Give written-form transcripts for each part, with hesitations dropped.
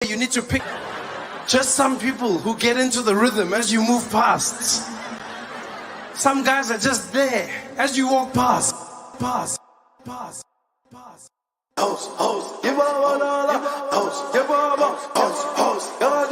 You need to pick just some people who get into the rhythm as you move past. Some guys are just there as you walk past. Host, give up, host, give up, host, give up, host, give up,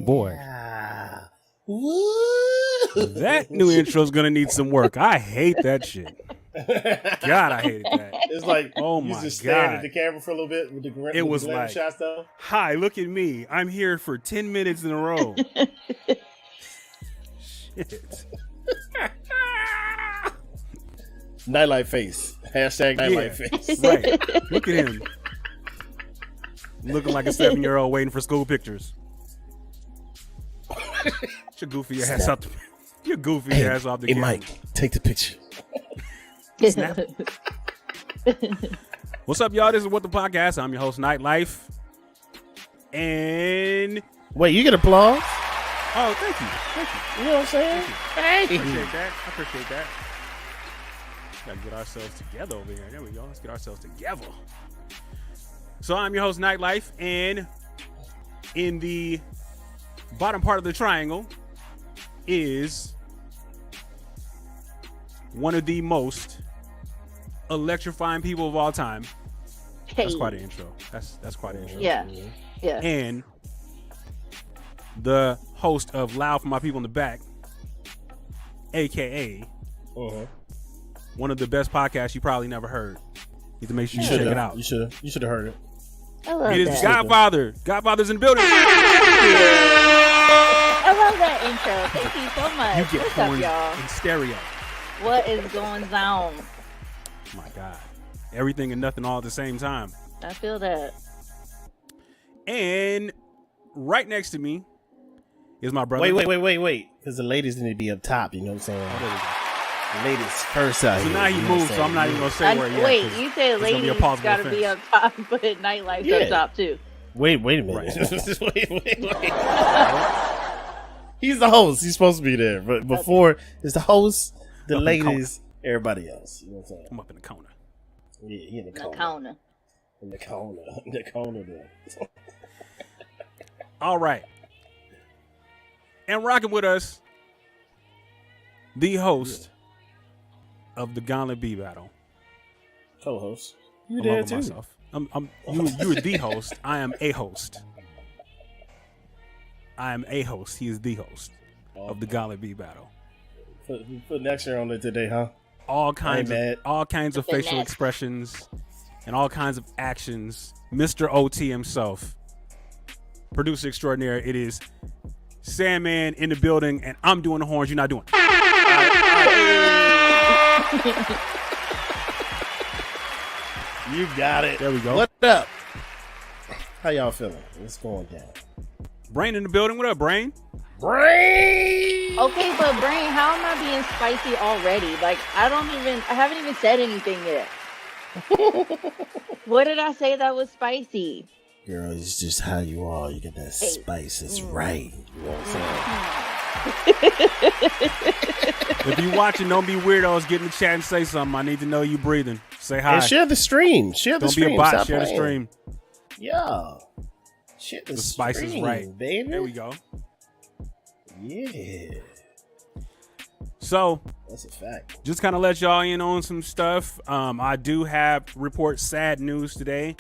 Boy, that new intro's gonna need some work. I hate that shit. God, I hated that. It's like, oh you my just stared God. at the camera for a little bit with the It was the like, shots though. Hi, look at me. I'm here for 10 minutes in a row. Shit. Nightlight face. Hashtag nightlight face. Right. Look at him. Looking like a 7-year-old waiting for school pictures. Get your goofy ass out the your goofy ass off the camera. Mike, take the picture. Snap. What's up, y'all? This is What the Podcast. I'm your host, Nightlife. And wait, you get applause? Oh, thank you. Thank you. You know what I'm saying? I appreciate that. I appreciate that. Gotta get ourselves together over here. There we go. Let's get ourselves together. So I'm your host, Nightlife, and in the bottom part of the triangle is one of the most electrifying people of all time. Hey. That's quite an intro. That's quite an intro. Yeah. Yeah. And the host of Loud for My People in the Back, aka one of the best podcasts you probably never heard. You have to make sure you check it out. You should have heard it. I love It is that. Godfather. Godfather's in the building. I love that intro. Thank you so much. You get What's up, horns y'all? in stereo. What is going on? My God. Everything and nothing all at the same time. I feel that. And right next to me is my brother. Wait. Because the ladies need to be up top. You know what I'm saying? Oh, there we go. The ladies first out So here. now he you know what moved, I'm so I'm not saying? even going to say where he Wait, at, 'cause you said it's gonna be a ladies possible gotta be offense. up top, but nightlife's up top too. Wait a minute. Right. wait. He's the host. He's supposed to be there. But before it's the host, the Up in the ladies, everybody else. You know what I'm saying? I'm up in the corner. Yeah, he in the corner. Nakona. In the corner there. All right. And rocking with us, the host of the Gauntlet B Battle. Co-host. You I'm there over too. myself. You are the host. I am a host. I am a host. He is the host of the Gauntlet B Battle. Put an extra on it today, huh? All kinds mad. of facial expressions and all kinds of actions. Mr. OT himself. Producer extraordinaire. It is Sandman in the building, and I'm doing the horns. You're not doing it. You got it. There we go. What up? How y'all feeling? What's going down? Brain in the building. What up, Brain? Brain. Okay, but Brain, how am I being spicy already? Like, I haven't even said anything yet. What did I say that was spicy? Girl, it's just how you are. You get that spice. It's right. You know what I'm saying? If you watching, don't be weirdos. Get in the chat and say something. I need to know you breathing. Say hi. And share the stream. Share the Don't stream. be a bot. Stop Share the playing. stream. Yeah. Share the spice stream, is right, baby. There we go. Yeah. So That's a fact. just kind of let y'all in on some stuff. I do report sad news today.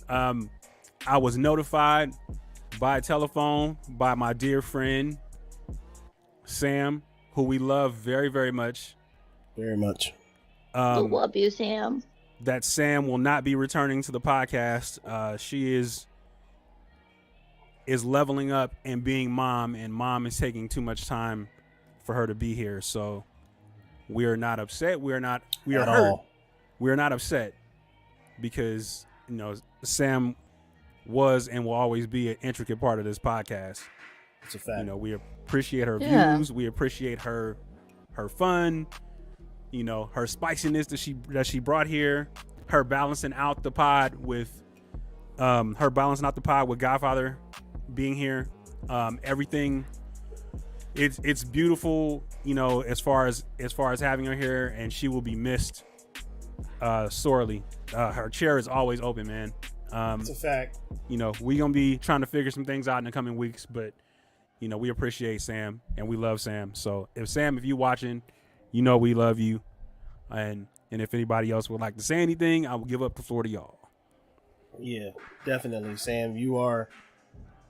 I was notified by telephone by my dear friend Sam, who we love very, very much. Very much. Love you, Sam. That Sam will not be returning to the podcast. She is leveling up and being mom, and mom is taking too much time for her to be here. So we are not upset. We are At hurt. all. We are not upset because, Sam was and will always be an intricate part of this podcast. It's a fact. We appreciate her Yeah. views. We appreciate her fun, her spiciness that she brought here, her balancing out the pod with Godfather being here. Everything, it's beautiful, as far as having her here, and she will be missed sorely. Her chair is always open, man. It's a fact. We gonna be trying to figure some things out in the coming weeks, but we appreciate Sam and we love Sam. So if you watching, we love you, and if anybody else would like to say anything, I will give up the floor to y'all. Yeah, definitely, Sam. You are.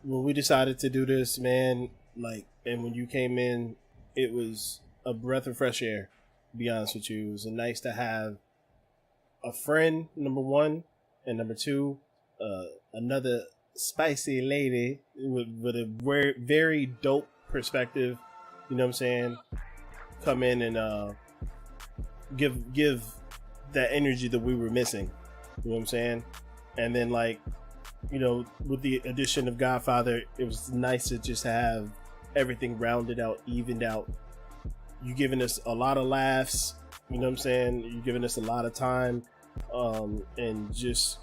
When we decided to do this, man, and when you came in, it was a breath of fresh air. To be honest with you, it was nice to have a friend, number one, and number two, another spicy lady with a very dope perspective. You know what I'm saying? Come in and give that energy that we were missing. You know what I'm saying? And then with the addition of Godfather, it was nice to just have everything rounded out, evened out. You giving us a lot of laughs, you know what I'm saying? You giving us a lot of time, and just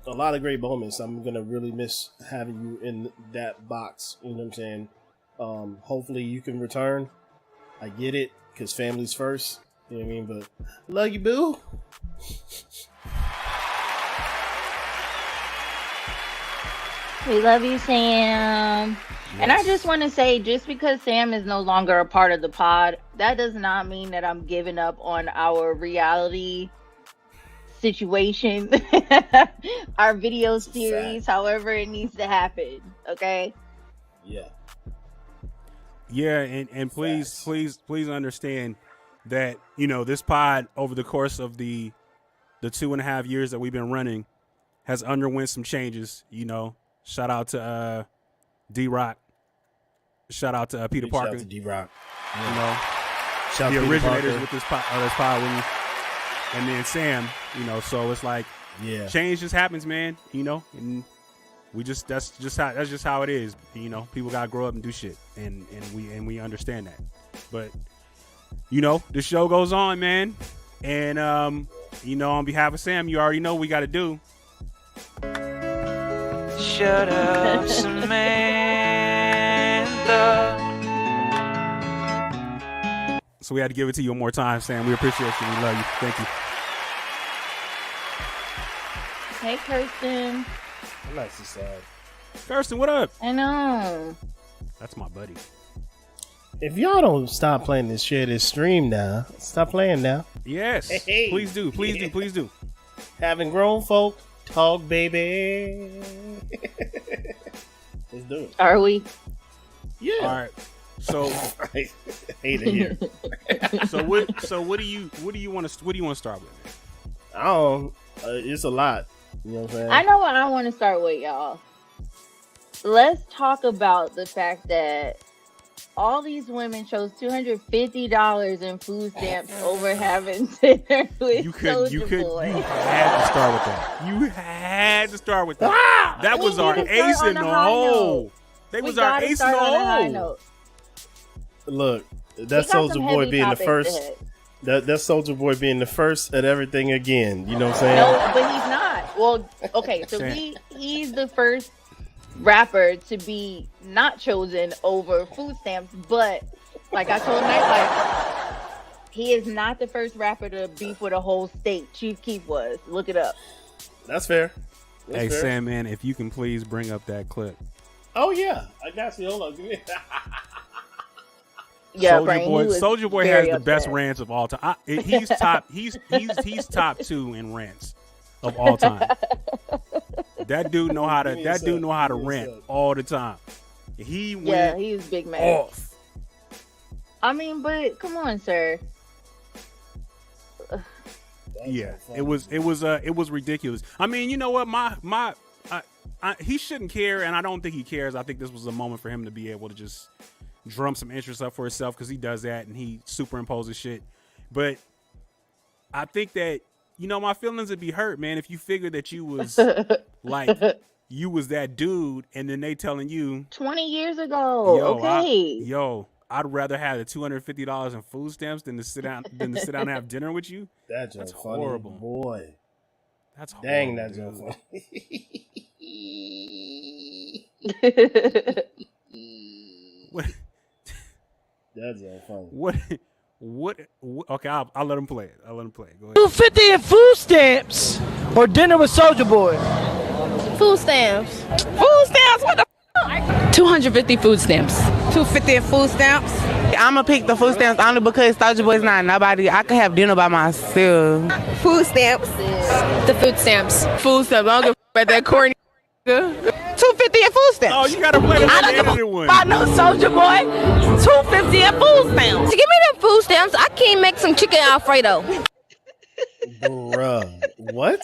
a lot of great moments. I'm gonna really miss having you in that box, you know what I'm saying? Hopefully you can return. I get it, because family's first, you know what I mean? But love you, boo. We love you, Sam. Yes. And I just want to say, just because Sam is no longer a part of the pod, that does not mean that I'm giving up on our reality situation, our video series, however it needs to happen. Okay. Yeah. Yeah, and please understand that this pod over the course of the 2.5 years that we've been running has underwent some changes. Shout out to D-Rock. Shout out to Peter Parker. Shout out to D-Rock. Shout the originators with this pod with me. And then Sam, so it's like, yeah, change just happens, man. And that's just how it is. People gotta grow up and do shit, and we understand that. But the show goes on, man. And on behalf of Sam, you already know what we gotta do. Shut up, Samantha. So we had to give it to you one more time, Sam. We appreciate you. We love you. Thank you. Hey, Kirsten. I'm actually sad. Kirsten, what up? I know. That's my buddy. If y'all don't stop playing this shit, this stream now. Stop playing now. Yes. Hey. Please do. Please do. Having grown folk talk, baby. Let's do it. Are we? Yeah. All right. So I hate it here. so what do you want to start with? It's a lot. You know what I'm saying? I know what I want to start with, y'all. Let's talk about the fact that all these women chose $250 in food stamps over having dinner with Soulja Boy. You had to start with that. You had to start with that. That was our ace in the hole. That was our ace in the hole. Look, that Soulja Boy being the first. That Soulja Boy being the first at everything again. You know what I'm saying? No, but he's not. Well, okay, so he's the first rapper to be not chosen over food stamps, but like I told Nightlife, he is not the first rapper to beef with a whole state. Chief Keef was. Look it up. That's fair. That's fair. Sam, man, if you can please bring up that clip. Oh yeah, I got you. Hold on. Yeah, Soulja Boy has the best rants of all time. He's top. He's top 2 in rants of all time. That dude know how to rant all the time. He went he's big man. Off. I mean, but come on, sir. Yeah, it was ridiculous. I mean, you know what? He shouldn't care, and I don't think he cares. I think this was a moment for him to be able to just drum some interest up for himself because he does that and he superimposes shit. But I think that, you know, my feelings would be hurt, man, if you figure that you was like, you was that dude and then they telling you 20 years ago. Okay. I'd rather have the $250 in food stamps than to sit down and have dinner with you. That's horrible. Boy. That's horrible. Dang, that's dude. funny. What? That's funny. What? Okay, I'll let him play it. Go ahead. $250 in food stamps or dinner with Soldier Boy. Food stamps. Food stamps? What the? 250 food stamps. 250 in food stamps. I'm gonna pick the food stamps only because Soldier Boy's not nobody. I could have dinner by myself. Food stamps. The food stamps. Food stamps. I don't give a about that corny. 250 in food stamps. Oh, you gotta play the edited one. I know Soldier Boy. 250 in food stamps. Give me them food stamps. I can't make some chicken Alfredo. Bruh. What?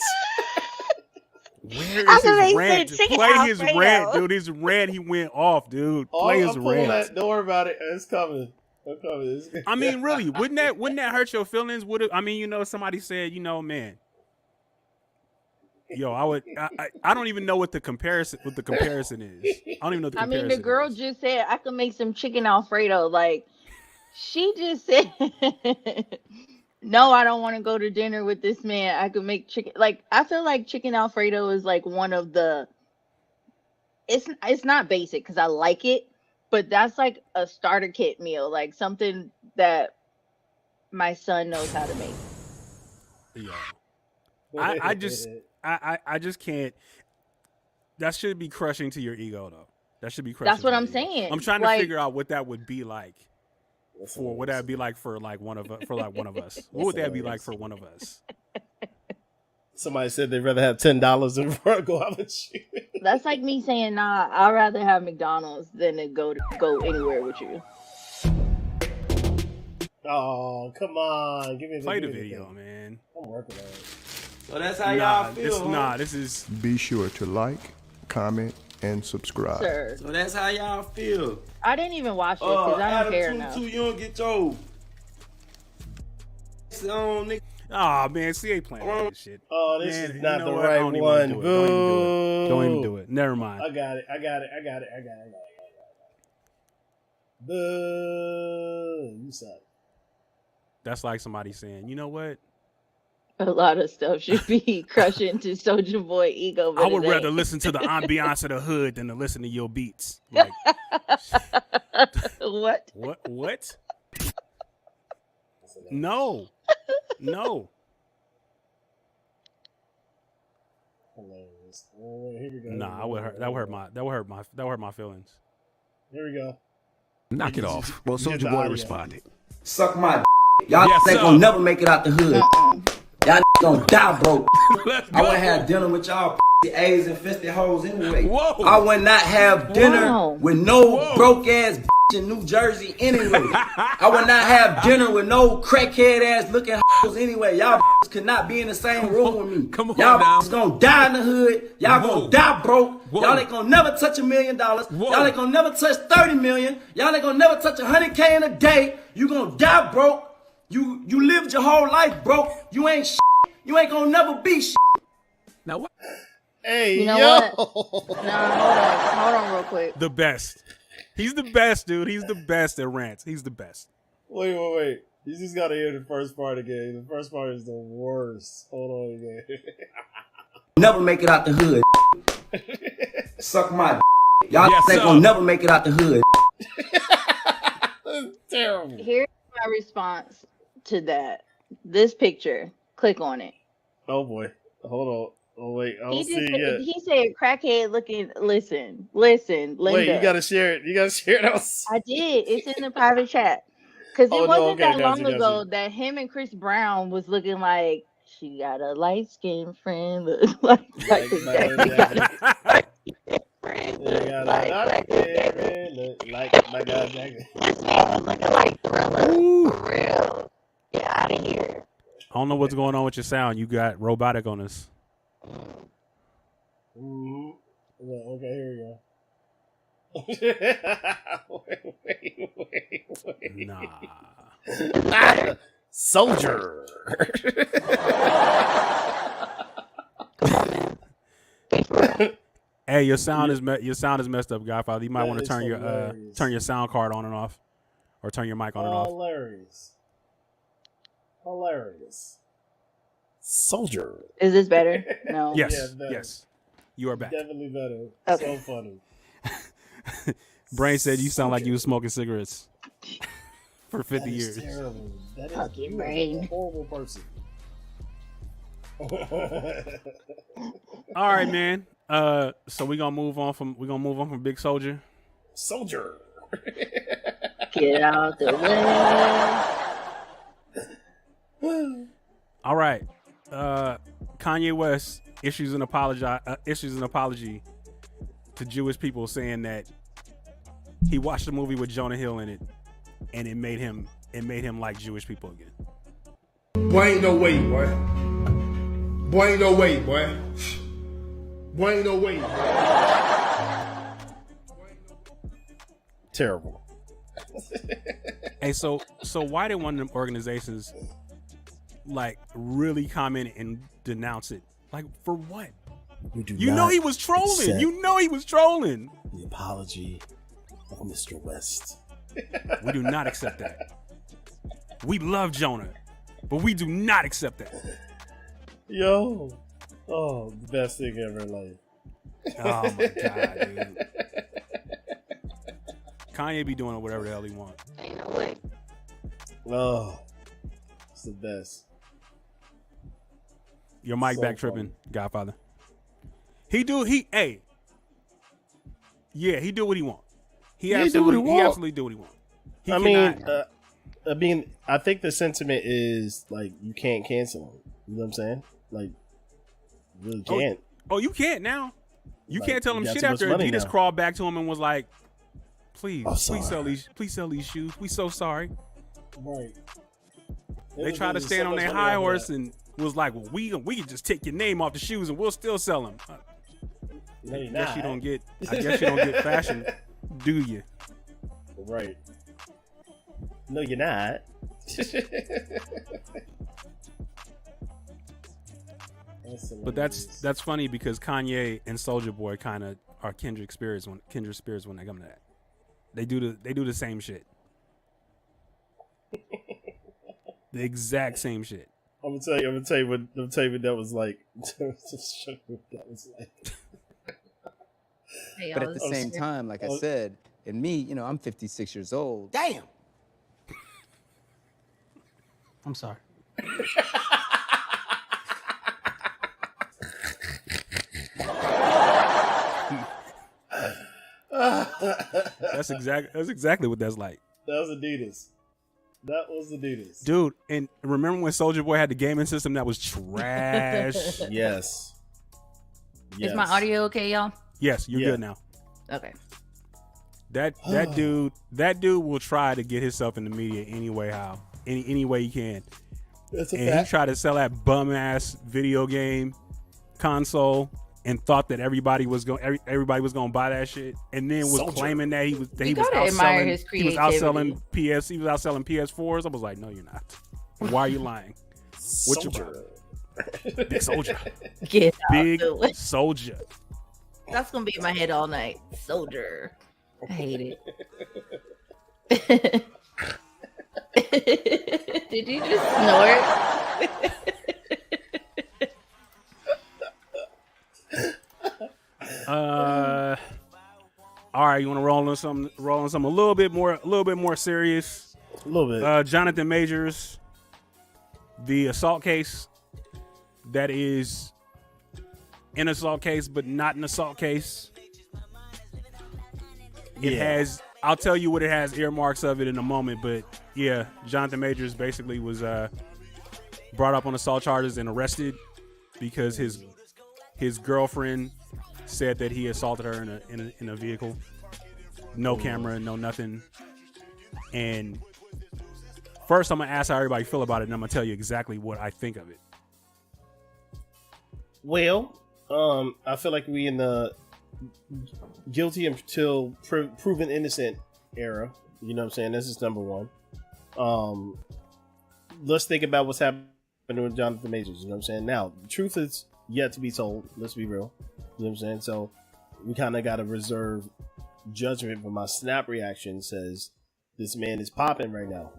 Where is his rant? Play his rant, dude. His rant, he went off, dude. Play his rant. Don't worry about it. It's coming. I mean, really, wouldn't that hurt your feelings? I mean, you know, somebody said, you know, man, yo, I don't even know what the comparison is. I don't even know what the comparison I mean, the girl is. just said I could make some chicken Alfredo. Like, she just said, no, I don't want to go to dinner with this man. I could make chicken. Like, I feel like chicken Alfredo is like one of the. It's not basic because I like it, but that's like a starter kit meal, like something that my son knows how to make. Yeah, I just can't. That should be crushing to your ego, though. That should be crushing. That's what to I'm your ego. saying. I'm trying to Like, figure out what that would be like. What would that be like for one of us? What would that be like for one of us? Somebody said they'd rather have $10 than go out with you. That's like me saying, nah, I'd rather have McDonald's than to go anywhere with you. Oh, come on. Give me Play the video, man. I'm working on it. So that's how y'all feel. This is. Be sure to like, comment, and subscribe. Sir. So that's how y'all feel. I didn't even watch it because I don't care now. You don't get your. Oh man, see, ain't playing that shit. Oh, this Man, is you not know the what? right Don't even one. do it. Don't even do it. Never mind. I got it. Boo. You suck. That's like somebody saying, you know what? A lot of stuff should be crushing to Soulja Boy ego. But I would rather listen to the ambiance of the hood than to listen to your beats. Like, what? What? No. Hilarious. Oh, here we go. Nah, that would hurt my feelings. Here we go. Knock it off. Well, Soulja Boy responded. Suck my y'all ain't gonna never make it out the hood. Y'all gonna die broke. I wouldn't have dinner with y'all AIDS infested hoes anyway. Whoa. I would not have dinner with no broke ass in New Jersey anyway. I would not have dinner with no crackhead ass looking hoes anyway. Y'all could not be in the same room with me. Come on y'all now. gonna die in the hood. Y'all gonna die broke. Y'all ain't gonna never touch $1 million. Y'all ain't gonna never touch 30 million. Y'all ain't gonna never touch 100K in a day. You gonna die broke. You lived your whole life broke. You ain't shit. You ain't gonna never be shit. Now what? Hey, You know yo. what? Nah, hold on real quick. The best. He's the best, dude. He's the best at rants. He's the best. Wait. You just gotta hear the first part again. The first part is the worst. Hold on again. Never make it out the hood. Suck my y'all Yes, ain't sir. gonna never make it out the hood. That's terrible. Here's my response to that. This picture. Click on it. Oh boy. Hold on. Oh wait. I don't He see just it yet. he said crackhead looking. Listen, Linda. Wait, you gotta share it. I did. It's in the private chat. Because it wasn't that long Gotcha. ago that him and Chris Brown was looking like she got a light skinned friend. Look like Michael Jackson. I don't know what's going on with your sound. You got robotic on us. Okay, here we go. Nah. Soldier. Hey, your sound is messed up, Godfather. You might want to turn your sound card on and off, or turn your mic on and off. Hilarious. Soldier. Is this better? No. Yes, Yeah, better. yes. You are back. Definitely better. Okay. So funny. Brain said you sound like you was smoking cigarettes for 50 years. Terrible. That is Fucking you brain. a horrible person. All right, man. So we're gonna move on from Big Soldier. Soldier. Get out the way. All right. Kanye West issues an apology to Jewish people, saying that he watched a movie with Jonah Hill in it, and it made him like Jewish people again. Boy, ain't no way, boy. Boy, ain't no way, boy. Boy, ain't no way. Terrible. Hey, so why did one of them organizations like really comment and denounce it? Like, for what? You know he was trolling. You know he was trolling. The apology of Mr. West. We do not accept that. We love Jonah, but we do not accept that. Yo. Oh, the best thing ever in life. Oh my god, dude. Kanye be doing whatever the hell he wants. Ain't no way. Oh, it's the best. Your mic So back tripping, Godfather. He do what he want. He absolutely do what he want. I think the sentiment is like you can't cancel him. You know what I'm saying? Like, you really can't. Oh, you can't now. You Like, can't tell him you got shit too much after money Adidas now. crawled back to him and was like, please sell these shoes. We so sorry. Right. They tried to stand on their high horse and was like, well, we can just take your name off the shoes and we'll still sell them. I guess you don't get fashion, do you? Right. No, you're not. But that's funny because Kanye and Soulja Boy kind of are kindred spirits when they come to that. They do the same shit. The exact same shit. I'm gonna tell you what that was like. That was like. Hey, But at the same time, like I said, and me, I'm 56 years old. Damn. I'm sorry. That's exactly what that's like. That was Adidas. Dude, and remember when Soulja Boy had the gaming system that was trash? Yes. Is my audio okay, y'all? Yes, you're good now. Okay. That dude will try to get himself in the media any way he can. That's a and fact. he tried to sell that bum ass video game console and thought that everybody was going to buy that shit, and then was claiming that he was outselling PS4s. I was like, no, you're not. Why are you lying? What's your problem? Big Soldier. Get out Big the way. Soldier. That's gonna be in my head all night. Soldier. I hate it. Did you just snort? All right, you want to roll on something a little bit more serious. A little bit. Jonathan Majors, the assault case that is an assault case but not an assault case. It has, I'll tell you what it has earmarks of it in a moment, but yeah, Jonathan Majors basically was brought up on assault charges and arrested because his girlfriend said that he assaulted her in a vehicle. No camera, no nothing. And first I'm going to ask how everybody feel about it, and I'm going to tell you exactly what I think of it. Well, I feel like we in the guilty until proven innocent era You know what I'm saying? This is number one. Let's think about what's happening with Jonathan Majors. You know what I'm saying? Now, the truth is yet to be told. Let's be real. You know what I'm saying? So we kind of got to reserve judgment, but my snap reaction says this man is popping right now.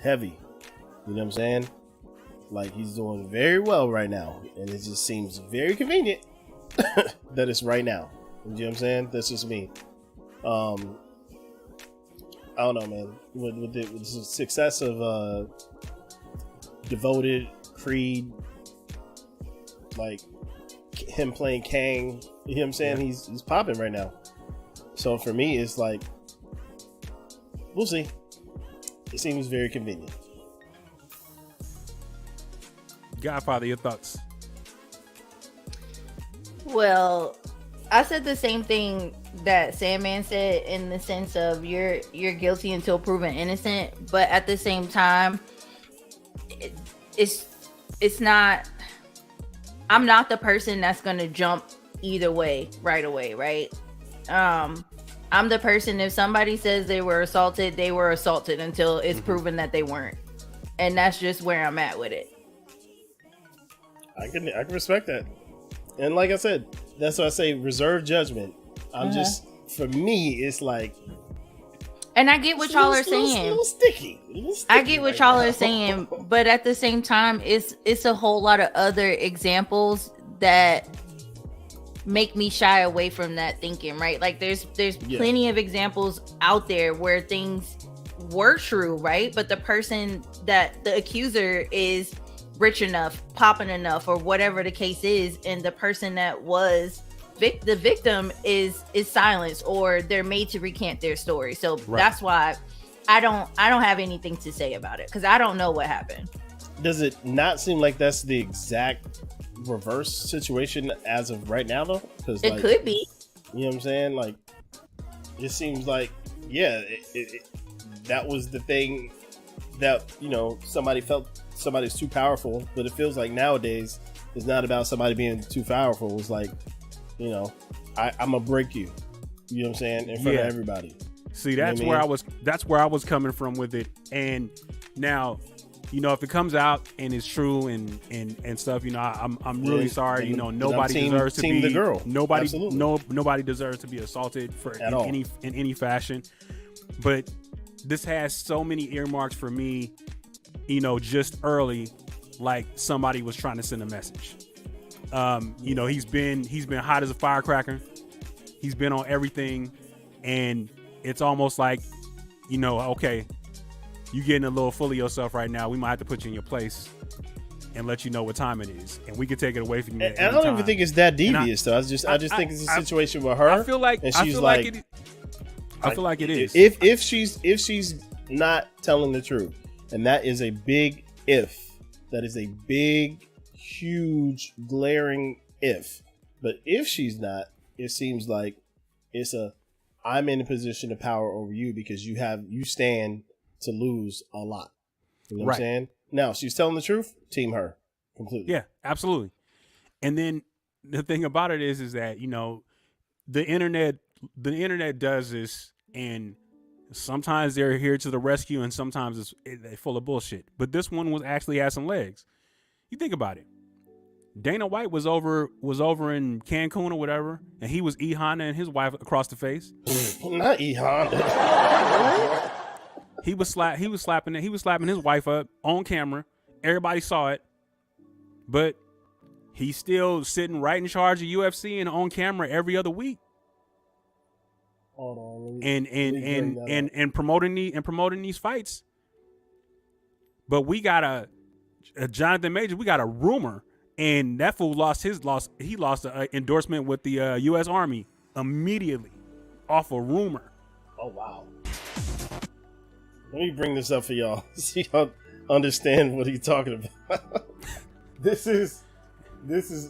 Heavy. You know what I'm saying? Like, he's doing very well right now. And it just seems very convenient that it's right now. You know what I'm saying? That's just me. I don't know, man. With the success of Devoted, Creed, like him playing Kang, you know what I'm saying? He's popping right now. So for me, it's like, we'll see. It seems very convenient. Godfather, your thoughts? Well, I said the same thing that Sandman said, in the sense of you're guilty until proven innocent, but at the same time, it's not. I'm not the person that's gonna jump either way right away, right? I'm the person, if somebody says they were assaulted until it's proven that they weren't, and that's just where I'm at with it. I can respect that, and like I said, that's why I say reserve judgment. I'm just, for me, it's like, and I get what y'all are saying. A little sticky. I get what y'all are saying, but at the same time, it's a whole lot of other examples that make me shy away from that thinking, right? Like there's plenty of examples out there where things were true, right? But the person that the accuser is rich enough, popping enough, or whatever the case is, and the person that was the victim is silenced, or they're made to recant their story. So that's why I don't have anything to say about it, because I don't know what happened. Does it not seem like that's the exact reverse situation as of right now, though? Because it could be. You know what I'm saying? Like, it seems like, yeah, that was the thing that, you know, somebody felt somebody's too powerful, but it feels like nowadays it's not about somebody being too powerful. It's like, you know, I'm gonna break you. You know what I'm saying? In front of everybody. See, that's where I was coming from with it. And now, you know, if it comes out and it's true and stuff, you know, I'm really sorry. You know, nobody deserves to be the girl. Nobody deserves to be assaulted in any fashion. But this has so many earmarks for me, you know, just early, like somebody was trying to send a message. You know, he's been hot as a firecracker. He's been on everything, and it's almost like, you know, okay, you getting a little full of yourself right now. We might have to put you in your place and let you know what time it is, and we can take it away from you. And I don't even think it's that devious, though. I just think it's a situation with her. I feel like and she's I feel like it is. If she's not telling the truth, and that is a big if. That is a big, huge, glaring if. But if she's not, it seems like I'm in a position of power over you because you stand to lose a lot. You know what I'm saying? Now, she's telling the truth, team her completely. Yeah, absolutely. And then the thing about it is that, you know, the internet does this, and sometimes they're here to the rescue, and sometimes they're full of bullshit. But this one actually had some legs. You think about it. Dana White was over in Cancun or whatever, and he was E Honda and his wife across the face. Not E Honda. He was slapping his wife up on camera. Everybody saw it, but he's still sitting right in charge of UFC and on camera every other week. Hold on, and promoting these fights. But we got a Jonathan Majors. We got a rumor, and that fool lost an endorsement with the U.S. Army immediately off a rumor. Oh wow! Let me bring this up for y'all. See y'all understand what he's talking about. This is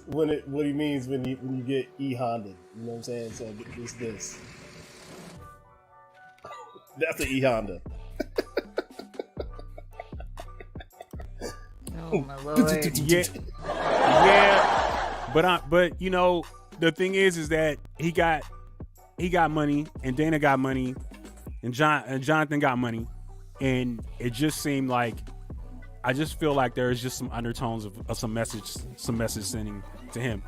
what he means when you get E Honda. You know what I'm saying? So it's this. That's the E Honda. Oh my lord! Yeah. But you know, the thing is that he got money, and Dana got money, and Jonathan got money, and it just seemed like I just feel like there is just some undertones of some message sending to him,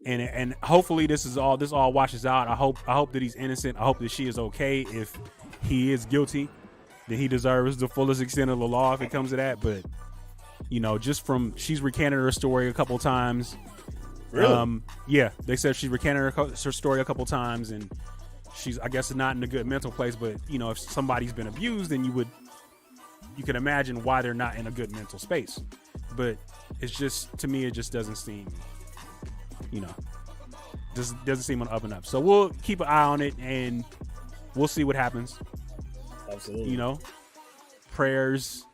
and hopefully this all washes out. I hope that he's innocent. I hope that she is okay. If he is guilty, then he deserves the fullest extent of the law if it comes to that. But just she's recanted her story a couple times. Really? Yeah, they said she recanted her story a couple times, and she's, I guess, not in a good mental place. But if somebody's been abused, then you can imagine why they're not in a good mental space. But it's just, to me, it just doesn't seem, doesn't seem on up and up. So we'll keep an eye on it, and we'll see what happens. Absolutely. Prayers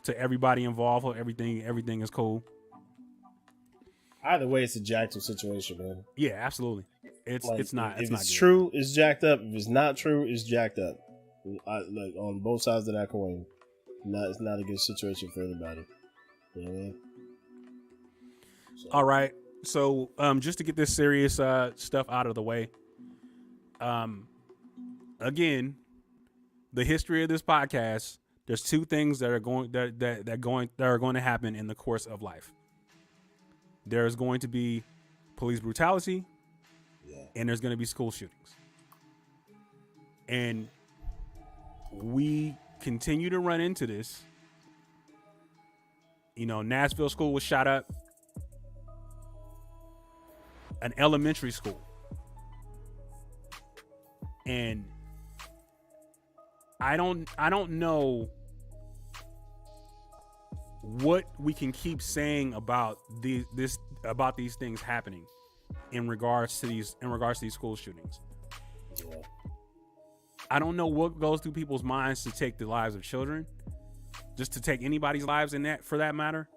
to everybody involved. Hope everything is cool. Either way, it's a jacked up situation, man. Yeah, absolutely. It's not. If it's good. true, it's jacked up. If it's not true, it's jacked up. Like on both sides of that coin. It's not a good situation for anybody. You know what I mean? So. All right. So just to get this serious stuff out of the way. Again, the history of this podcast. There's two things that are going to happen in the course of life. There's going to be police brutality, and there's going to be school shootings. And we continue to run into this. Nashville school was shot up. An elementary school. And I don't know what we can keep saying about these things happening in regards to these school shootings. Yeah. I don't know what goes through people's minds to take the lives of children, just to take anybody's lives in that, for that matter.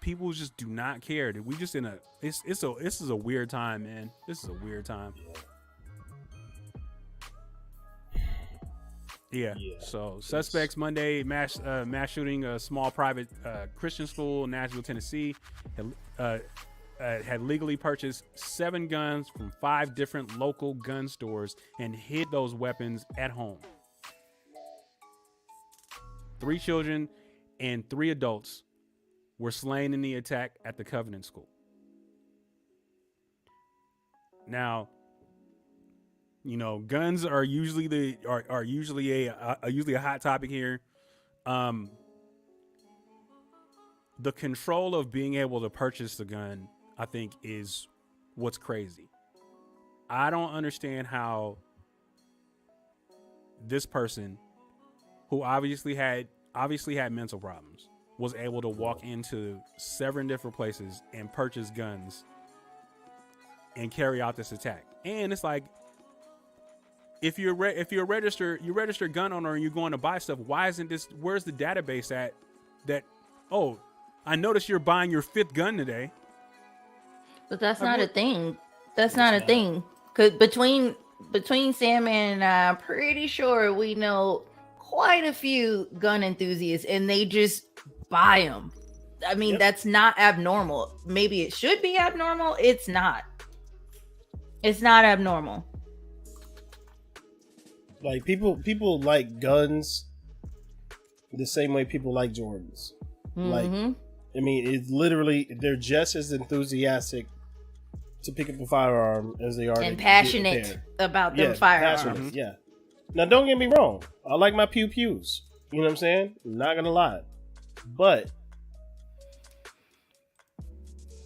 People just do not care. We just this is a weird time, man. This is a weird time. Yeah. So suspects Monday mass shooting a small private Christian school in Nashville, Tennessee, had legally purchased 7 guns from 5 different local gun stores and hid those weapons at home. 3 children and 3 adults were slain in the attack at the Covenant School. Now, guns are usually usually a hot topic here. The control of being able to purchase the gun, I think, is what's crazy. I don't understand how this person, who obviously had mental problems, was able to walk into 7 different places and purchase guns and carry out this attack. And it's like, if you're a registered gun owner and you're going to buy stuff, where's the database at that? Oh, I noticed you're buying your 5th gun today. But that's not a thing. That's not a thing. Cause between Sam and I'm pretty sure we know quite a few gun enthusiasts, and they just buy them. I mean, that's not abnormal. Maybe it should be abnormal. It's not. It's not abnormal. Like people like guns the same way people like Jordans. Mm-hmm. Like, I mean, it's literally, they're just as enthusiastic to pick up a firearm as they are and passionate about them firearms. Passionate, yeah. Now, don't get me wrong. I like my pew pews. You know what I'm saying? I'm not gonna lie, but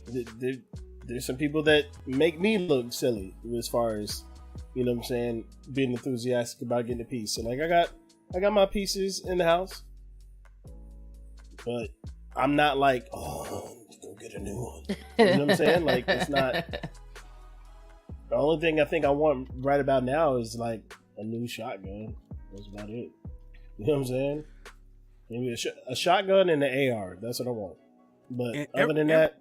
there's some people that make me look silly as far as, you know what I'm saying, being enthusiastic about getting a piece. And like, I got my pieces in the house, but I'm not like, oh, go get a new one. You know what I'm saying? Like, it's not. The only thing I think I want right about now is like a new shotgun. That's about it. You know what I'm saying? Maybe a shotgun and an AR. That's what I want. But other than that,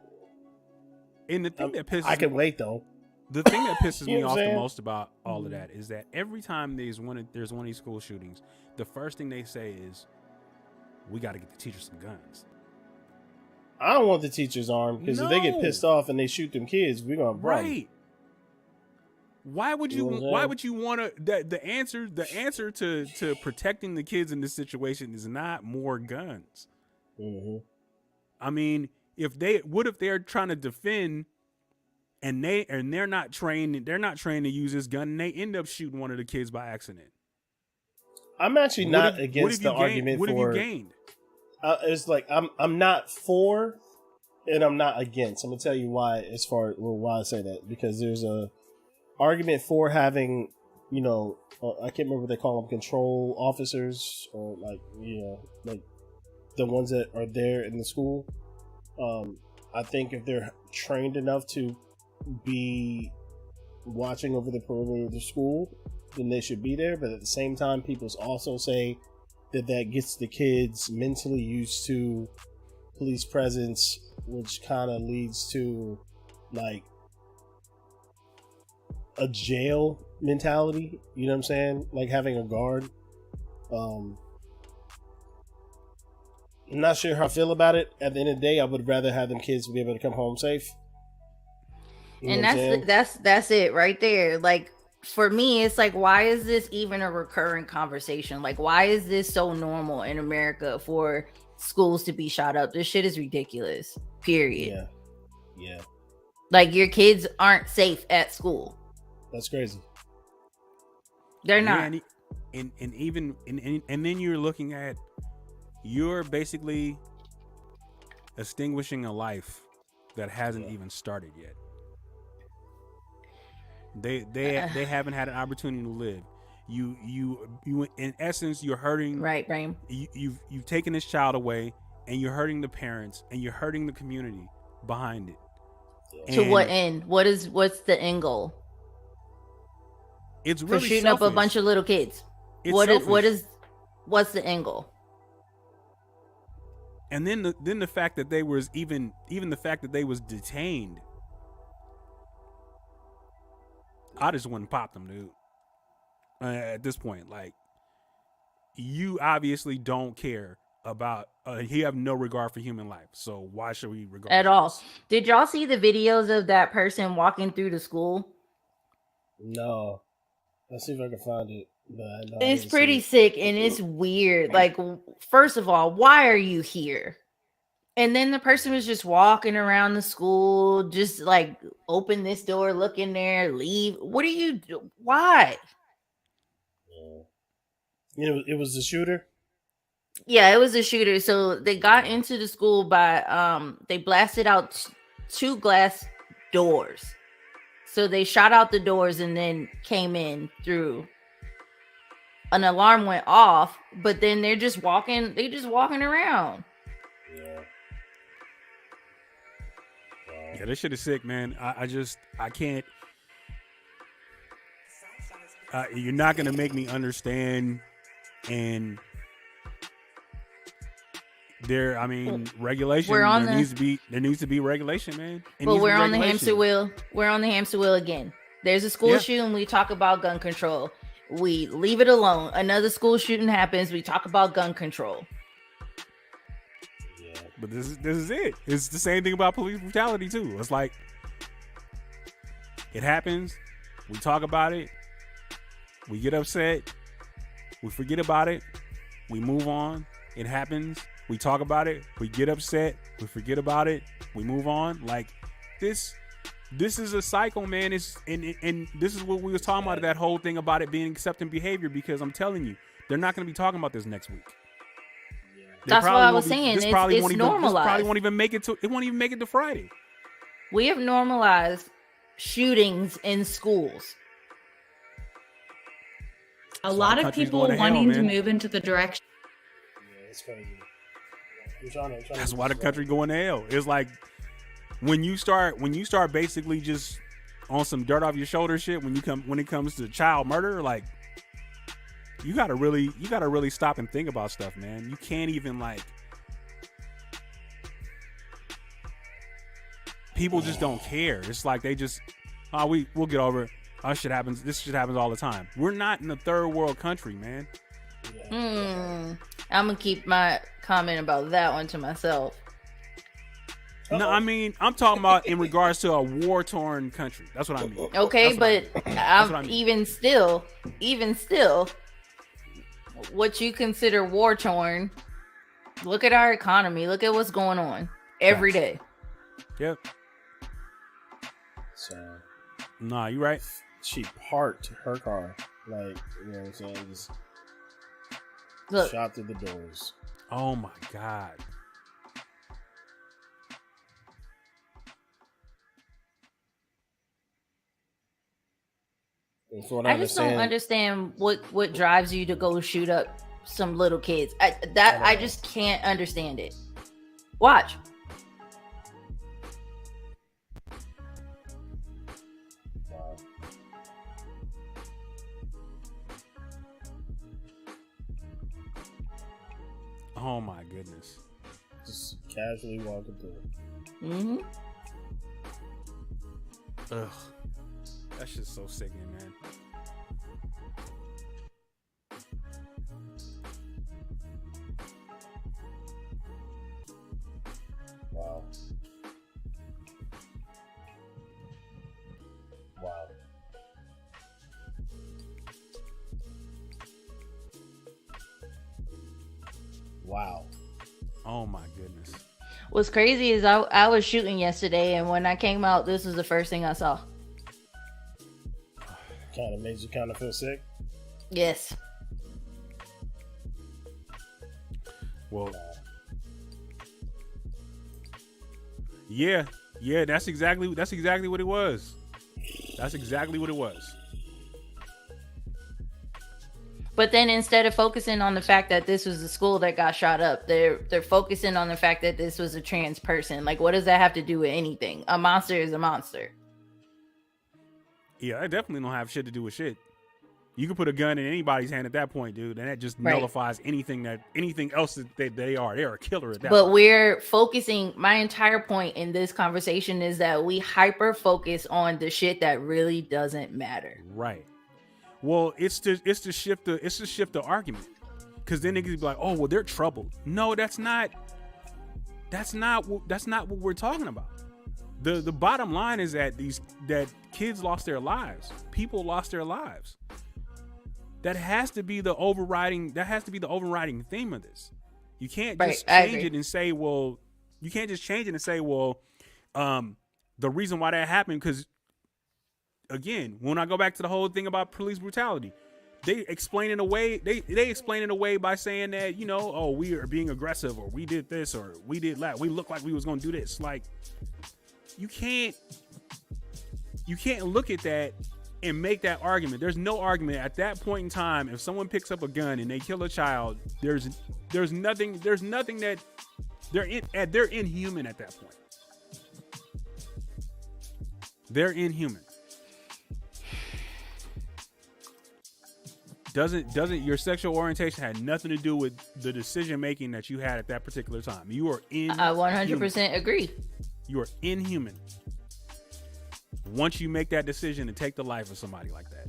and the thing that pisses I can wait though. The thing that pisses You me know off what I'm the saying? most about all of that is that every time there's one of these school shootings, the first thing they say is, "We got to get the teachers some guns." I don't want the teachers armed because if they get No. pissed off and they shoot them kids, we're gonna have a problem. Right. Why would you want to? The answer to protecting the kids in this situation is not more guns. Mm-hmm. I mean, if they're trying to defend, and they're not trained to use this gun, and they end up shooting one of the kids by accident. I'm actually not against the argument. What have you gained? It's like I'm not for, and I'm not against. I'm gonna tell you why. As far why I say that, because there's a argument for having, I can't remember what they call them, control officers, or like the ones that are there in the school. I think if they're trained enough to be watching over the perimeter of the school, then they should be there. But at the same time, people also say that gets the kids mentally used to police presence, which kind of leads to like a jail mentality. You know what I'm saying? Like having a guard. I'm not sure how I feel about it. At the end of the day, I would rather have them kids be able to come home safe. And that's it right there. Like, for me, it's like, why is this even a recurring conversation? Like, why is this so normal in America for schools to be shot up? This shit is ridiculous. Period. Yeah. Like, your kids aren't safe at school. That's crazy. They're not. And then you're looking at, you're basically extinguishing a life that hasn't even started yet. They haven't had an opportunity to live. You in essence, you're hurting. Right, Brain. You've taken this child away, and you're hurting the parents, and you're hurting the community behind it. To what end? What's the end goal? It's really for shooting selfish. up a bunch of little kids. What's the end goal? And then the fact that they was even the fact that they was detained, I just wouldn't pop them, dude. At this point, like, you obviously don't care about. You have no regard for human life, so why should we regard at all? Did y'all see the videos of that person walking through the school? No, let's see if I can find it. It's pretty sick and it's weird. Like, first of all, why are you here? And then the person was just walking around the school, just like, open this door, look in there, leave. What do you do? Why? It was the shooter? Yeah, it was a shooter. So they got into the school by they blasted out two glass doors. So they shot out the doors and then came in through. An alarm went off, but then they're just walking around. Yeah, this shit is sick, man. I can't. You're not gonna make me understand. And regulation. There needs to be regulation, man. But we're on the hamster wheel. We're on the hamster wheel again. There's a school shooting. We talk about gun control. We leave it alone. Another school shooting happens. We talk about gun control. Yeah, but this is it. It's the same thing about police brutality too. It's like, it happens. We talk about it. We get upset. We forget about it. We move on. It happens. We talk about it. We get upset. We forget about it. We move on. Like, this is a cycle, man. And this is what we was talking about, that whole thing about it being accepting behavior, because I'm telling you, they're not going to be talking about this next week. That's what I was saying. It's normalized. This probably won't even make it to Friday. We have normalized shootings in schools. A lot of people wanting to move into the direction. Yeah, it's crazy. That's why the country going to hell. It's like, when you start basically just on some dirt off your shoulder shit, when it comes to child murder, like, you gotta really stop and think about stuff, man. You can't even, like, people just don't care. It's like they just, we'll get over it. This shit happens all the time. We're not in a third world country, man. I'm gonna keep my comment about that one to myself. No, I mean, I'm talking about in regards to a war-torn country. That's what I mean. Okay, but That's what I mean. even still, what you consider war torn, look at our economy. Look at what's going on every day. Yep. So, nah, you right. She parked her car, like, you know what I'm saying? Just look, shot through the doors. Oh my God. I just don't understand what drives you to go shoot up some little kids. I just can't understand it. Watch. Oh my goodness. Just casually walking through. Mm-hmm. Ugh. That's just so sickening, man. Wow. Wow. Wow. Oh my goodness. What's crazy is I was shooting yesterday, and when I came out, this was the first thing I saw. Kind of made you kind of feel sick? Yes. Well, yeah, that's exactly what it was. That's exactly what it was. But then instead of focusing on the fact that this was a school that got shot up, they're focusing on the fact that this was a trans person. Like, what does that have to do with anything? A monster is a monster. Yeah, I definitely don't have shit to do with shit. You can put a gun in anybody's hand at that point, dude, and that just nullifies anything else that they are. They're a killer at that point. We're focusing. My entire point in this conversation is that we hyper focus on the shit that really doesn't matter. Right. Well, it's to shift the argument, because then they could be like, oh, well, they're troubled. No, that's not what we're talking about. The bottom line is that kids lost their lives. People lost their lives. That has to be the overriding theme of this. You can't just change it and say, well, the reason why that happened, because again, when I go back to the whole thing about police brutality, they explain it away by saying that, oh, we are being aggressive, or we did this, or we did that. We look like we was going to do this. Like, you can't look at that and make that argument. There's no argument at that point in time. If someone picks up a gun and they kill a child, there's nothing that they're inhuman at that point. They're inhuman. Doesn't your sexual orientation had nothing to do with the decision making that you had at that particular time. You are inhuman. I 100% agree. You are inhuman once you make that decision to take the life of somebody like that.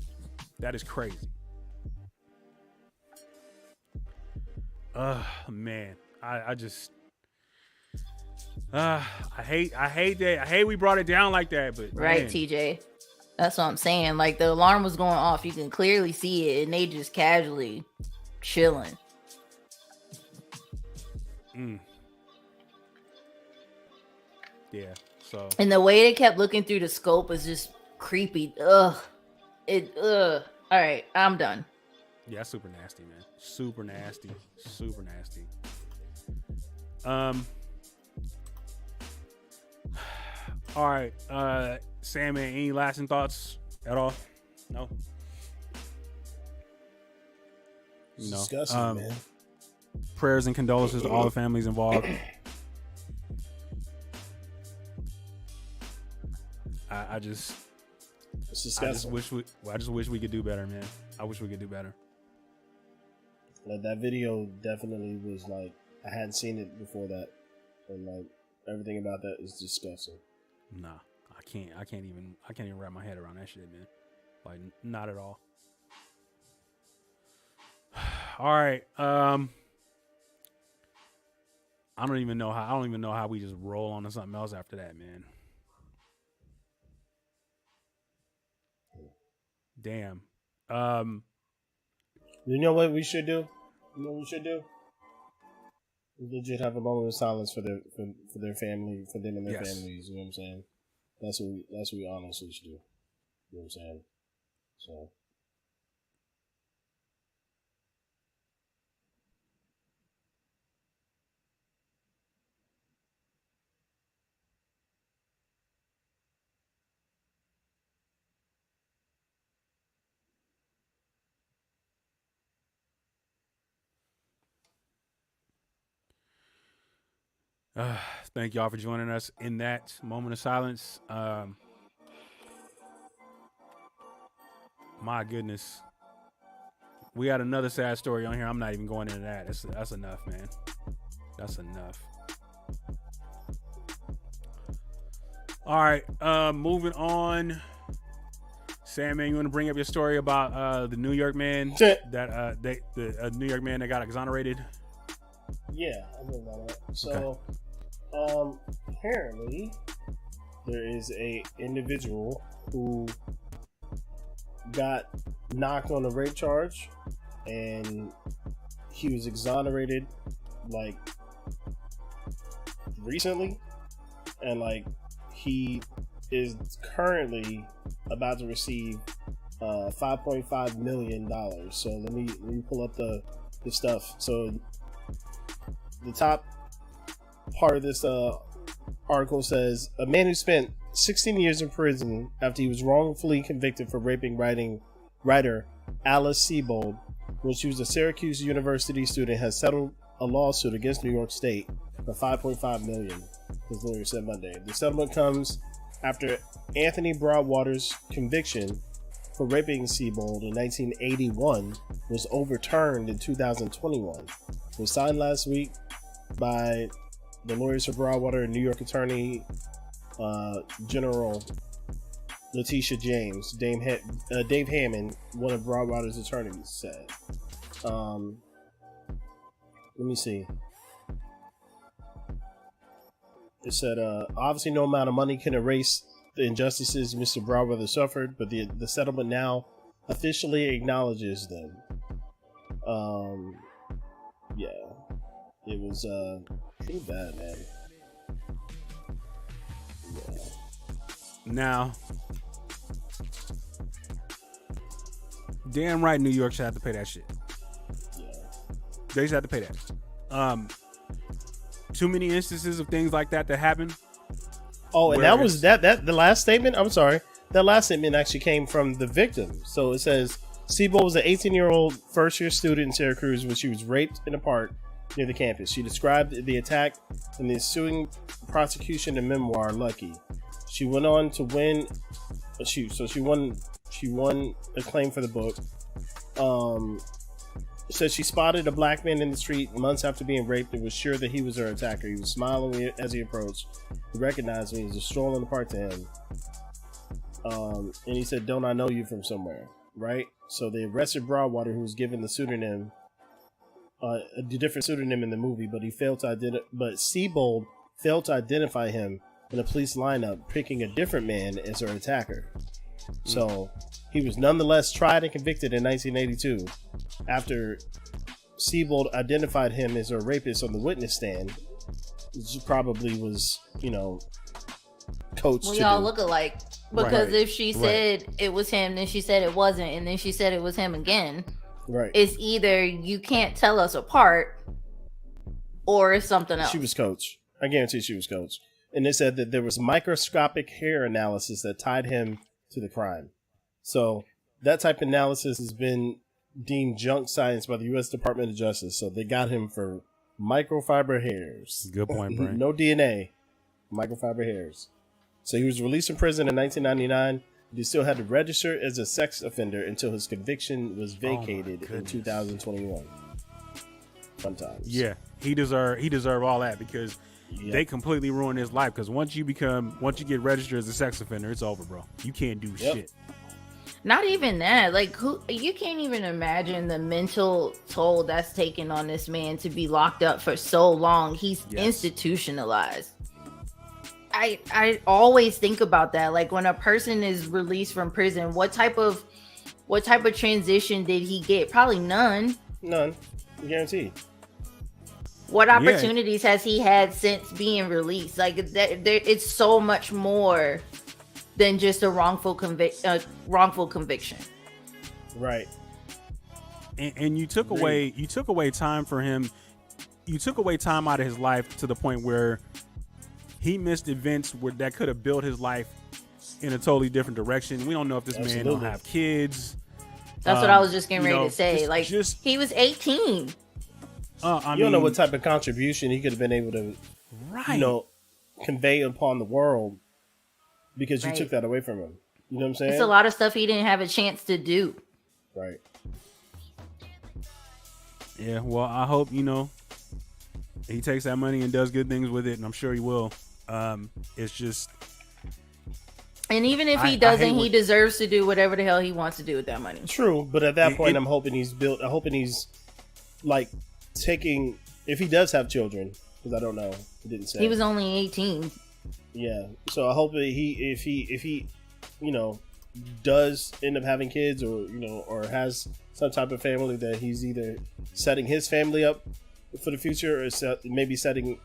That is crazy. Man, I hate that. I hate we brought it down like that, but right, man. TJ. That's what I'm saying. Like, the alarm was going off. You can clearly see it, and they just casually chilling. Yeah. So. And the way they kept looking through the scope was just creepy. Ugh. All right, I'm done. Yeah, super nasty, man. Super nasty. Super nasty. All right, Sam, man, any lasting thoughts at all? No. It's disgusting, man. Prayers and condolences to all the families involved. I just wish we could do better, man. I wish we could do better. Like, that video definitely was like, I hadn't seen it before that, and like everything about that is disgusting. Nah, I can't even wrap my head around that shit, man. Like, not at all. All right. I don't even know how we just roll on to something else after that, man. Damn. You know what we should do? You know what we should do? We legit have a moment of silence for their family, for them and their families. You know what I'm saying? That's what we honestly should do. You know what I'm saying? So. Thank y'all for joining us in that moment of silence. My goodness. We got another sad story on here. I'm not even going into that. That's enough, man. That's enough. All right. Moving on. Sam, man, you want to bring up your story about the New York man the New York man that got exonerated? Yeah, I know about that. So, apparently, there is a individual who got knocked on a rape charge, and he was exonerated like recently, and like he is currently about to receive $5.5 million. So let me pull up the stuff. So the top part of this article says a man who spent 16 years in prison after he was wrongfully convicted for raping writer Alice Sebold when she was a Syracuse University student has settled a lawsuit against New York State for $5.5 million, his lawyer said Monday. The settlement comes after Anthony Broadwater's conviction for raping Sebold in 1981 was overturned in 2021. It was signed last week by the lawyers for Broadwater and New York Attorney General Letitia James. Dave Hammond, one of Broadwater's attorneys, said. Let me see. It said, obviously no amount of money can erase the injustices Mr. Broadwater suffered, but the settlement now officially acknowledges them. Yeah. It was pretty bad, man. Yeah. Now, damn right New York should have to pay that shit. Yeah. They should have to pay that. Too many instances of things like that happen. Oh, and that was that the last statement? I'm sorry. That last statement actually came from the victim. So it says, Sebold was an 18-year-old first-year student in Syracuse when she was raped in a park near the campus. She described the attack in the ensuing prosecution and memoir, Lucky. She went on to win. She won a claim for the book. Says she spotted a black man in the street months after being raped and was sure that he was her attacker. He was smiling as he approached. He recognized me. He was just strolling apart to him. And he said, "Don't I know you from somewhere?" Right? So they arrested Broadwater, who was given the pseudonym, a different pseudonym in the movie, but Sebold failed to identify him in a police lineup, picking a different man as her attacker. So he was nonetheless tried and convicted in 1982 after Sebold identified him as her rapist on the witness stand, which probably was, coached. We all look alike. Because if she said it was him, then she said it wasn't, and then she said it was him again. Right. It's either you can't tell us apart, or it's something else. She was coached. I guarantee she was coached. And they said that there was microscopic hair analysis that tied him to the crime. So that type of analysis has been deemed junk science by the U.S. Department of Justice. So they got him for microfiber hairs. Good point, Brian. No DNA, microfiber hairs. So he was released from prison in 1999. He still had to register as a sex offender until his conviction was vacated in 2021. Sometimes. Yeah, he deserve all that because they completely ruined his life. Because once you get registered as a sex offender, it's over, bro. You can't do shit. Not even that. Like, who? You can't even imagine the mental toll that's taken on this man to be locked up for so long. He's institutionalized. I always think about that. Like, when a person is released from prison, what type of transition did he get? Probably none. None, guaranteed. What opportunities has he had since being released? Like, it's so much more than just a wrongful conviction. Right. And you took away time for him. You took away time out of his life to the point where he missed events that could have built his life in a totally different direction. We don't know if this man don't have kids. That's what I was just getting ready to say. He was 18. You don't know what type of contribution he could have been able to, convey upon the world because you took that away from him. You know what I'm saying? It's a lot of stuff he didn't have a chance to do. Right. Yeah, well, I hope, he takes that money and does good things with it, and I'm sure he will. It's just... And even if he doesn't, he deserves to do whatever the hell he wants to do with that money. True, but at that point, I'm hoping he's like taking, if he does have children, because I don't know, he didn't say. He was only 18. Yeah, so I hope that if he does end up having kids, or has some type of family, that he's either setting his family up for the future, or maybe setting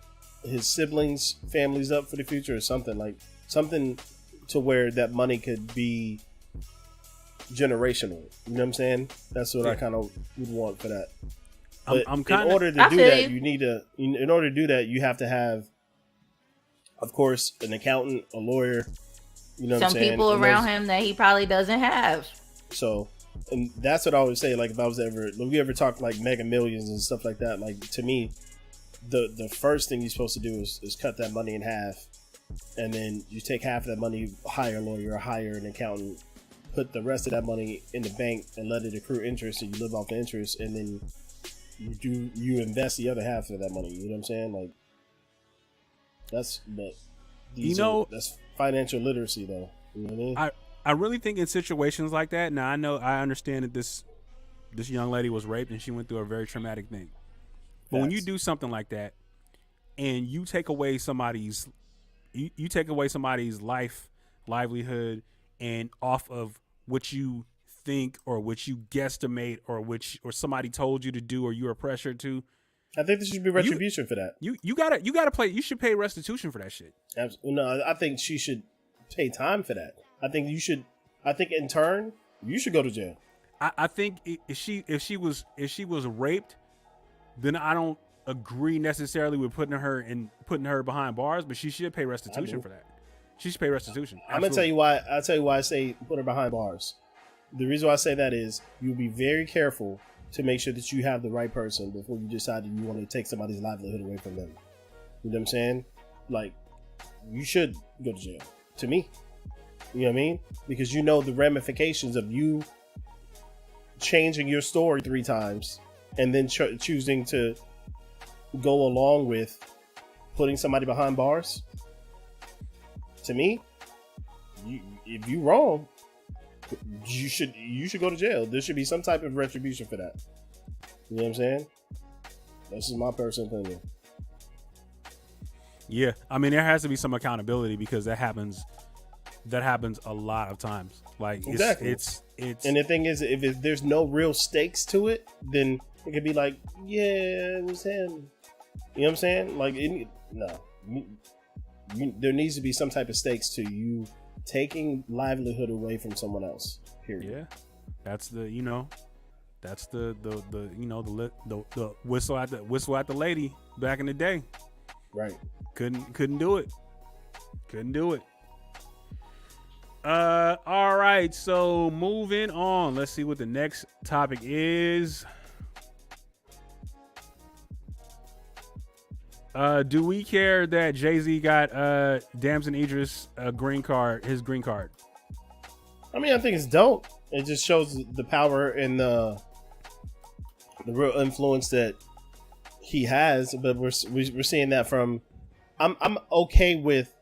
his siblings' families up for the future, or something to where that money could be generational. You know what I'm saying? That's what I kind of would want for that. But in order to do that, in order to do that, you have to have, of course, an accountant, a lawyer. You know what I'm saying? Some people around him that he probably doesn't have. So, and that's what I always say. Like, if we ever talk like Mega Millions and stuff like that, like, to me, the first thing you're supposed to do is cut that money in half. And then you take half of that money, hire a lawyer, hire an accountant, put the rest of that money in the bank and let it accrue interest, and you live off the interest, and then you invest the other half of that money. You know what I'm saying? Like, that's financial literacy, though. You know what I mean? I really think in situations like that. Now I understand that this young lady was raped and she went through a very traumatic thing. But when you do something like that, and you take away somebody's You take away somebody's livelihood, and off of what you think or what you guesstimate or somebody told you to do or you were pressured to. I think there should be retribution for that. You gotta play. You should pay restitution for that shit. Absolutely. No, I think she should pay time for that. I think you should. I think in turn you should go to jail. I think if she was raped, then I don't agree necessarily with putting her behind bars, but she should pay restitution for that. She should pay restitution. Absolutely. I'm gonna tell you why. I'll tell you why I say put her behind bars. The reason why I say that is you'll be very careful to make sure that you have the right person before you decide that you want to take somebody's livelihood away from them. You know what I'm saying? Like, you should go to jail. To me, you know what I mean? Because you know the ramifications of you changing your story 3 times and then choosing to go along with putting somebody behind bars. To me, if you wrong, you should go to jail. There should be some type of retribution for that. You know what I'm saying? This is my personal opinion. Yeah, I mean, there has to be some accountability because that happens a lot of times. Like, exactly. It's and the thing is, if there's no real stakes to it, then it could be like, yeah, it was him. You know what I'm saying? Like, there needs to be some type of stakes to you taking livelihood away from someone else. Period. Yeah, that's the whistle at the lady back in the day. Right. Couldn't do it. All right. So moving on. Let's see what the next topic is. Do we care that Jay-Z got Damson Idris his green card? I mean, I think it's dope. It just shows the power and the real influence that he has. But we're seeing that from. I'm okay with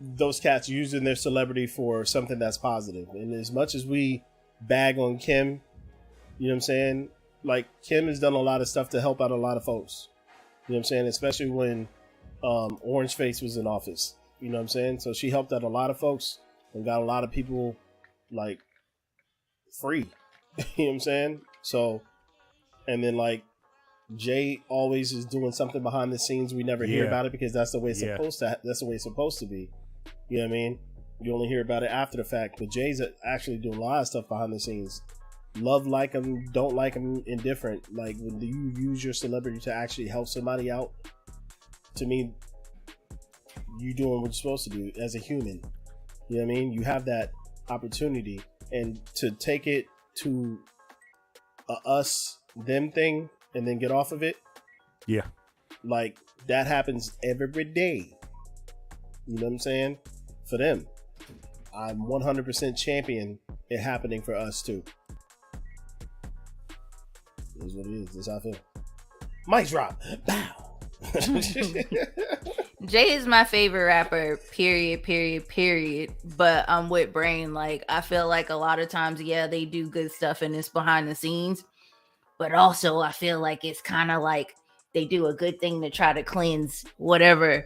those cats using their celebrity for something that's positive. And as much as we bag on Kim, you know what I'm saying? Like, Kim has done a lot of stuff to help out a lot of folks. You know what I'm saying? Especially when Orange Face was in office. You know what I'm saying? So she helped out a lot of folks and got a lot of people, like, free. You know what I'm saying? So, and then, like, Jay always is doing something behind the scenes. We never hear about it because that's the way it's supposed to. That's the way it's supposed to be. You know what I mean? You only hear about it after the fact. But Jay's actually doing a lot of stuff behind the scenes. Love, like him, don't like him, indifferent. Like, when you use your celebrity to actually help somebody out, to me, you doing what you're supposed to do as a human. You know what I mean? You have that opportunity, and to take it to a us them thing and then get off of it. Yeah. Like, that happens every day. You know what I'm saying? For them. I'm 100% champion it happening for us too. It is what it is. That's how I feel. Mic drop. Bow. Jay is my favorite rapper, period. But I'm with Brain. Like, I feel like a lot of times, they do good stuff and it's behind the scenes. But also, I feel like it's kind of like they do a good thing to try to cleanse whatever,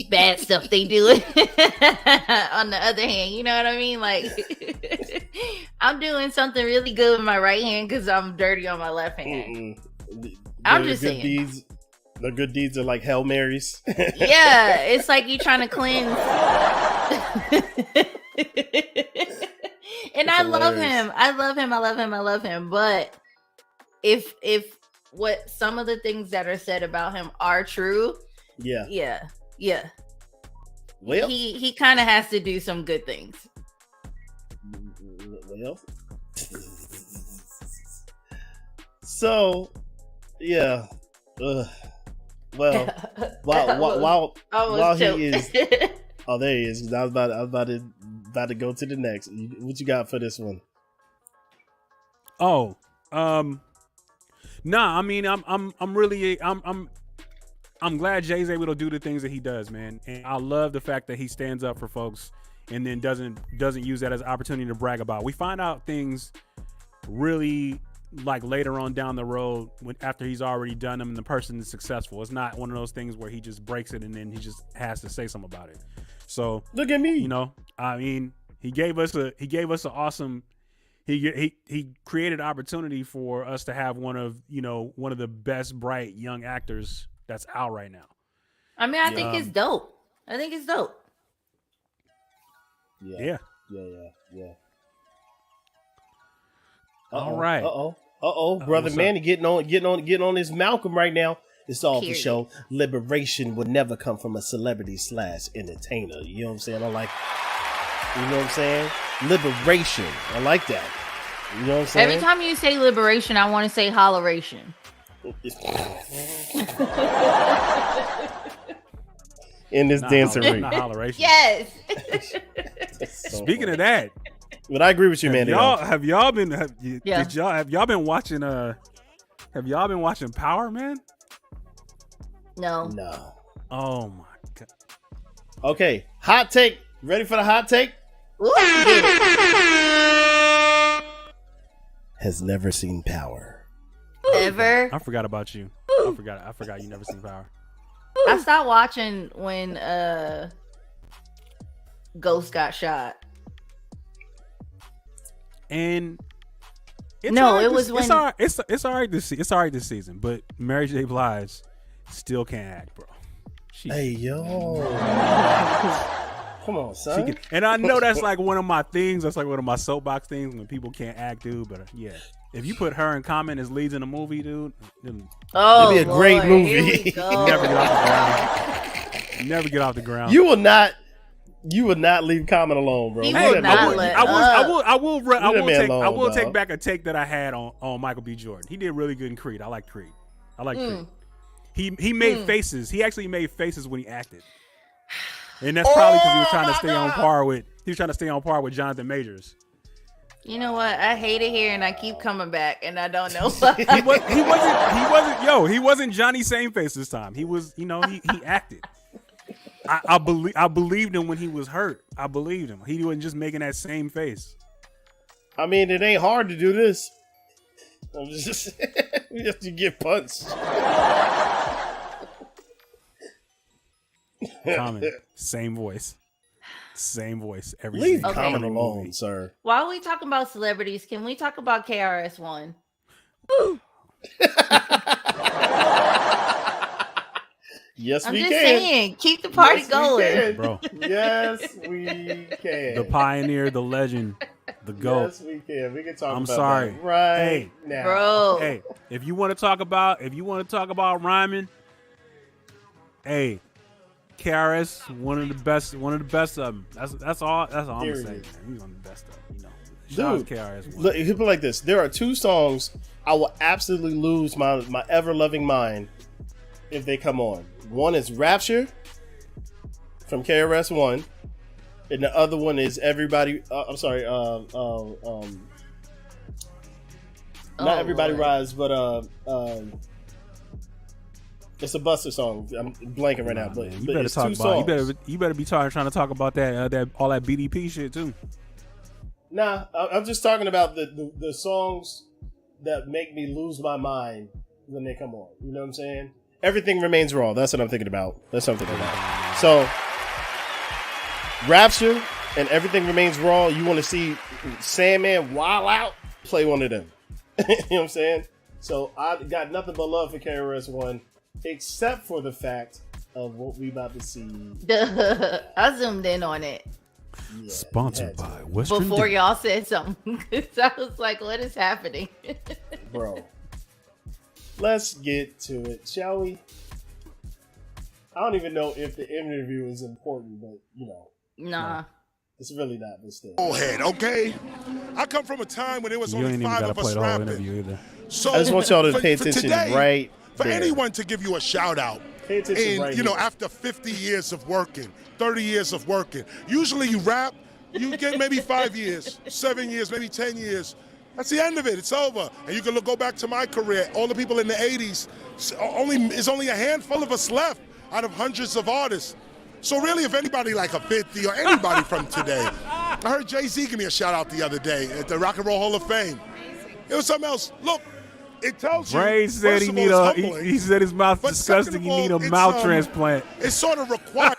bad stuff they do. On the other hand, you know what I mean? Like, I'm doing something really good with my right hand because I'm dirty on my left hand. I'm just saying. The good deeds are like Hail Marys. Yeah, it's like you trying to cleanse. And I love him. I love him. But if what some of the things that are said about him are true, yeah. Well, he kind of has to do some good things. Well, so yeah. Well, while he is, there he is. I was about to go to the next. What you got for this one? Nah. I mean, I'm glad Jay's able to do the things that he does, man. And I love the fact that he stands up for folks and then doesn't use that as an opportunity to brag about. We find out things really like later on down the road after he's already done them and the person is successful. It's not one of those things where he just breaks it and then he just has to say something about it. So look at me. I mean, he gave us an awesome. He created opportunity for us to have one of the best bright young actors that's out right now. I mean, I think it's dope. Yeah. All right. Brother Manny getting on his Malcolm right now. It's all for show. Liberation would never come from a celebrity / entertainer. You know what I'm saying? You know what I'm saying? Liberation. I like that. You know what I'm saying? Every time you say liberation, I want to say holleration. In this dancing ring. Not holleration. Yes. Speaking of that. But I agree with you, man. Have y'all been watching Power, man? No. Oh my god. Okay, hot take. Ready for the hot take? Ooh, has never seen Power. Ever? I forgot about you. I forgot you never seen Power. I stopped watching when Ghost got shot. And it was when it's all right this season, but Mary J. Blige still can't act, bro. Hey yo, come on, son. And I know that's like one of my things. That's like one of my soapbox things when people can't act, dude. But if you put her and Common as leads in a movie, dude, it'd be a great movie. Never get off the ground. You will not leave Common alone, bro. I will take back a take that I had on Michael B. Jordan. He did really good in Creed. I like Creed. Creed. He made faces. He actually made faces when he acted, and that's probably because he was trying to stay on par with. He was trying to stay on par with Jonathan Majors. You know what? I hate it here, and I keep coming back, and I don't know. He wasn't Johnny Same Face this time. He was, he acted. I believed him when he was hurt. I believed him. He wasn't just making that same face. I mean, it ain't hard to do this. I'm just you have to get punched. Common, same voice. Every Leave single Common movie. alone, sir. While we talking about celebrities, can we talk about KRS-One? Yes, I'm we just can. saying, keep the party going. Bro. Yes, we can. The pioneer, the legend, the GOAT. Yes, we can. We can talk I'm about sorry. that right now. Bro. Hey, if you want to talk about rhyming, hey, KRS, one of the best of them. That's all I'm saying. Man. He's one of the best of them. You know. Shout out to KRS. Look, you put it like this: there are two songs I will absolutely lose my ever loving mind if they come on. One is Rapture from KRS-One, and the other one is Everybody. I'm sorry. Not Everybody Rise, but it's a Buster song. I'm blanking right now, but you better it's talk two about. songs. You better be trying to talk about that all that BDP shit too. Nah, I'm just talking about the songs that make me lose my mind when they come on. You know what I'm saying? Everything Remains Raw. That's what I'm thinking about. So, Rapture and Everything Remains Raw. You want to see Sandman Wild Out? Play one of them. You know what I'm saying? So I got nothing but love for KRS-One, except for the fact of what we about to see. I zoomed in on it. Yeah, sponsored by Western. Before y'all said something, because I was like, "What is happening, bro?" Let's get to it, shall we? I don't even know if the interview is important, but you know, nah, it's really not. But still, Old head, okay. I come from a time when there was You only ain't even 5 gotta of play us the whole rapping. interview either. So I just want y'all to pay for attention today, right for there. anyone to give you a shout out. Pay attention right you know, here. after 50 years of working, 30 years of working, usually you rap, you get maybe 5 years, 7 years, maybe 10 years. That's the end of it. It's over. And you can go back to my career. All the people in the 80s, there's only a handful of us left out of hundreds of artists. So really, if anybody like a 50 or anybody from today, I heard Jay-Z give me a shout out the other day at the Rock and Roll Hall of Fame. It was something else. Look, it tells you. Ray said first of all, it's humbling, he said his mouth but disgusting. second You of need all, a it's, mouth transplant. It's sort of required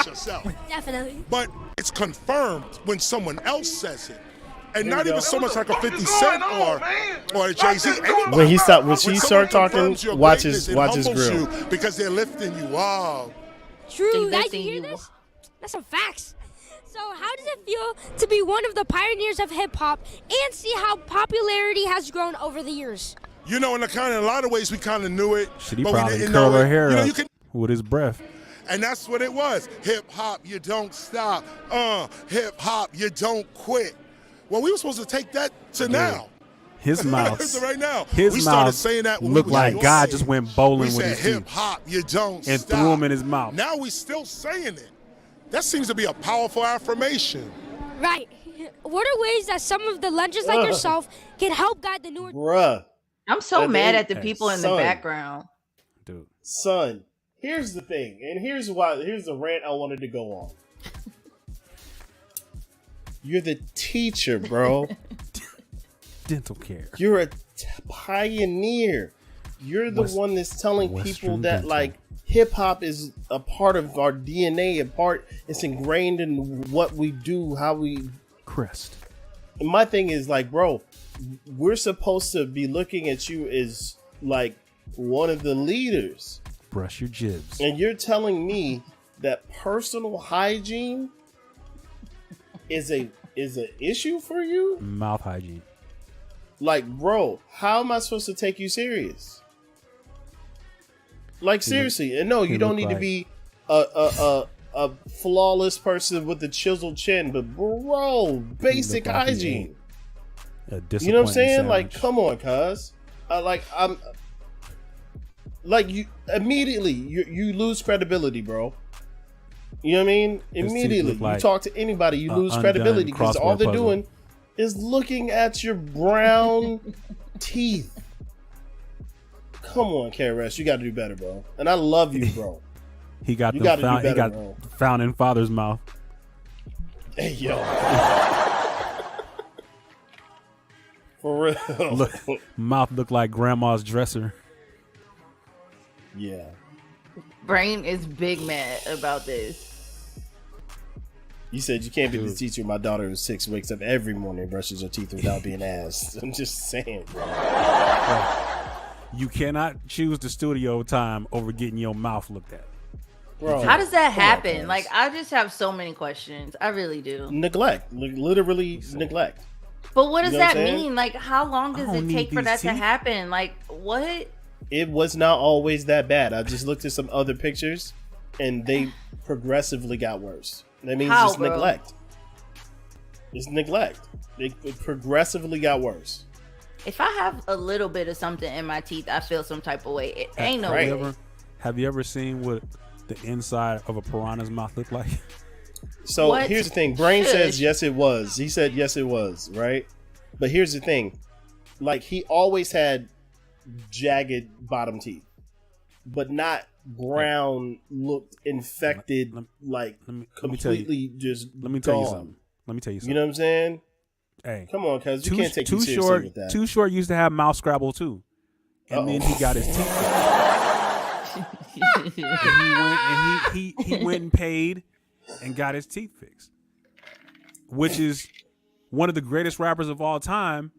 yourself. Definitely. But it's confirmed when someone else says it. And Here not we even go. so much like a 50 Cent or a Jay-Z. Anybody. When she start talking, confirms your watch greatness, his it humbles grill. you because they're lifting you up. True. Guys, lifting you hear you this? That's some facts. So how does it feel to be one of the pioneers of hip-hop and see how popularity has grown over the years? You know, in a lot of ways, we kind of knew it. Should he but we probably didn't curl know her it. hair You know, up you can, with his breath? and that's what it was. Hip-hop, you don't stop. Hip-hop, you don't quit. Well, we were supposed to take that to now. His mouth. So right now. His we started mouth saying that when looked we was like young. God just went bowling We with said his teeth hip-hop, you don't and stop. threw him in his mouth. Now we still saying it. That seems to be a powerful affirmation. Right. What are ways that some of the legends like yourself can help guide the newer... Bruh. I'm so mad at the people in the son. background. Dude. Son, here's the thing, and here's the rant I wanted to go on. You're the teacher, bro. Dental care. You're a pioneer. You're the one that's telling Western people that dental. like hip hop is a part of our DNA, it's ingrained in what we do, how we Crest. And my thing is like, bro, we're supposed to be looking at you as like one of the leaders. Brush your jibs. And you're telling me that personal hygiene is an issue for you? Mouth hygiene. Like, bro, how am I supposed to take you serious? Like, seriously. And no, you don't need to be a flawless person with a chiseled chin, but bro, basic hygiene. You know what I'm saying? Like, come on, cuz. You immediately you lose credibility, bro. You know what I mean? Immediately, like you talk to anybody, you lose credibility because all they're doing is looking at your brown teeth. Come on, KRS, you got to do better, bro. And I love you, bro. He got You the gotta do found, he better, got bro. found in father's mouth. Hey, yo. For real. Look, mouth looked like grandma's dresser. Yeah. Brain is big mad about this. You said you can't be the teacher. My daughter who's 6 wakes up every morning and brushes her teeth without being asked. I'm just saying, bro. You cannot choose the studio time over getting your mouth looked at. Bro, How does that come on, happen? guys. Like, I just have so many questions. I really do. Neglect. Literally neglect. But what does You know what that I'm saying? mean? Like, how long does I don't it need take for these that to teeth. happen? Like, what? It was not always that bad. I just looked at some other pictures and they progressively got worse. That means How, it's bro? neglect. It's neglect. It progressively got worse. If I have a little bit of something in my teeth, I feel some type of way. It ain't no Right. way. Have you ever seen what the inside of a piranha's mouth look like? So What? here's the thing. Brain says Shush. yes, it was. He said yes, it was. Right. But here's the thing. Like he always had jagged bottom teeth, but not brown, looked infected, like let me tell you. completely just Let me tell you gone. something. Let me tell you something. You know what I'm saying? Hey, Come on, cuz you Too, can't take too me seriously short. with that. Too Short used to have mouth scrabble too, and then he got his teeth. and he went and paid and got his teeth fixed, which is one of the greatest rappers of all time.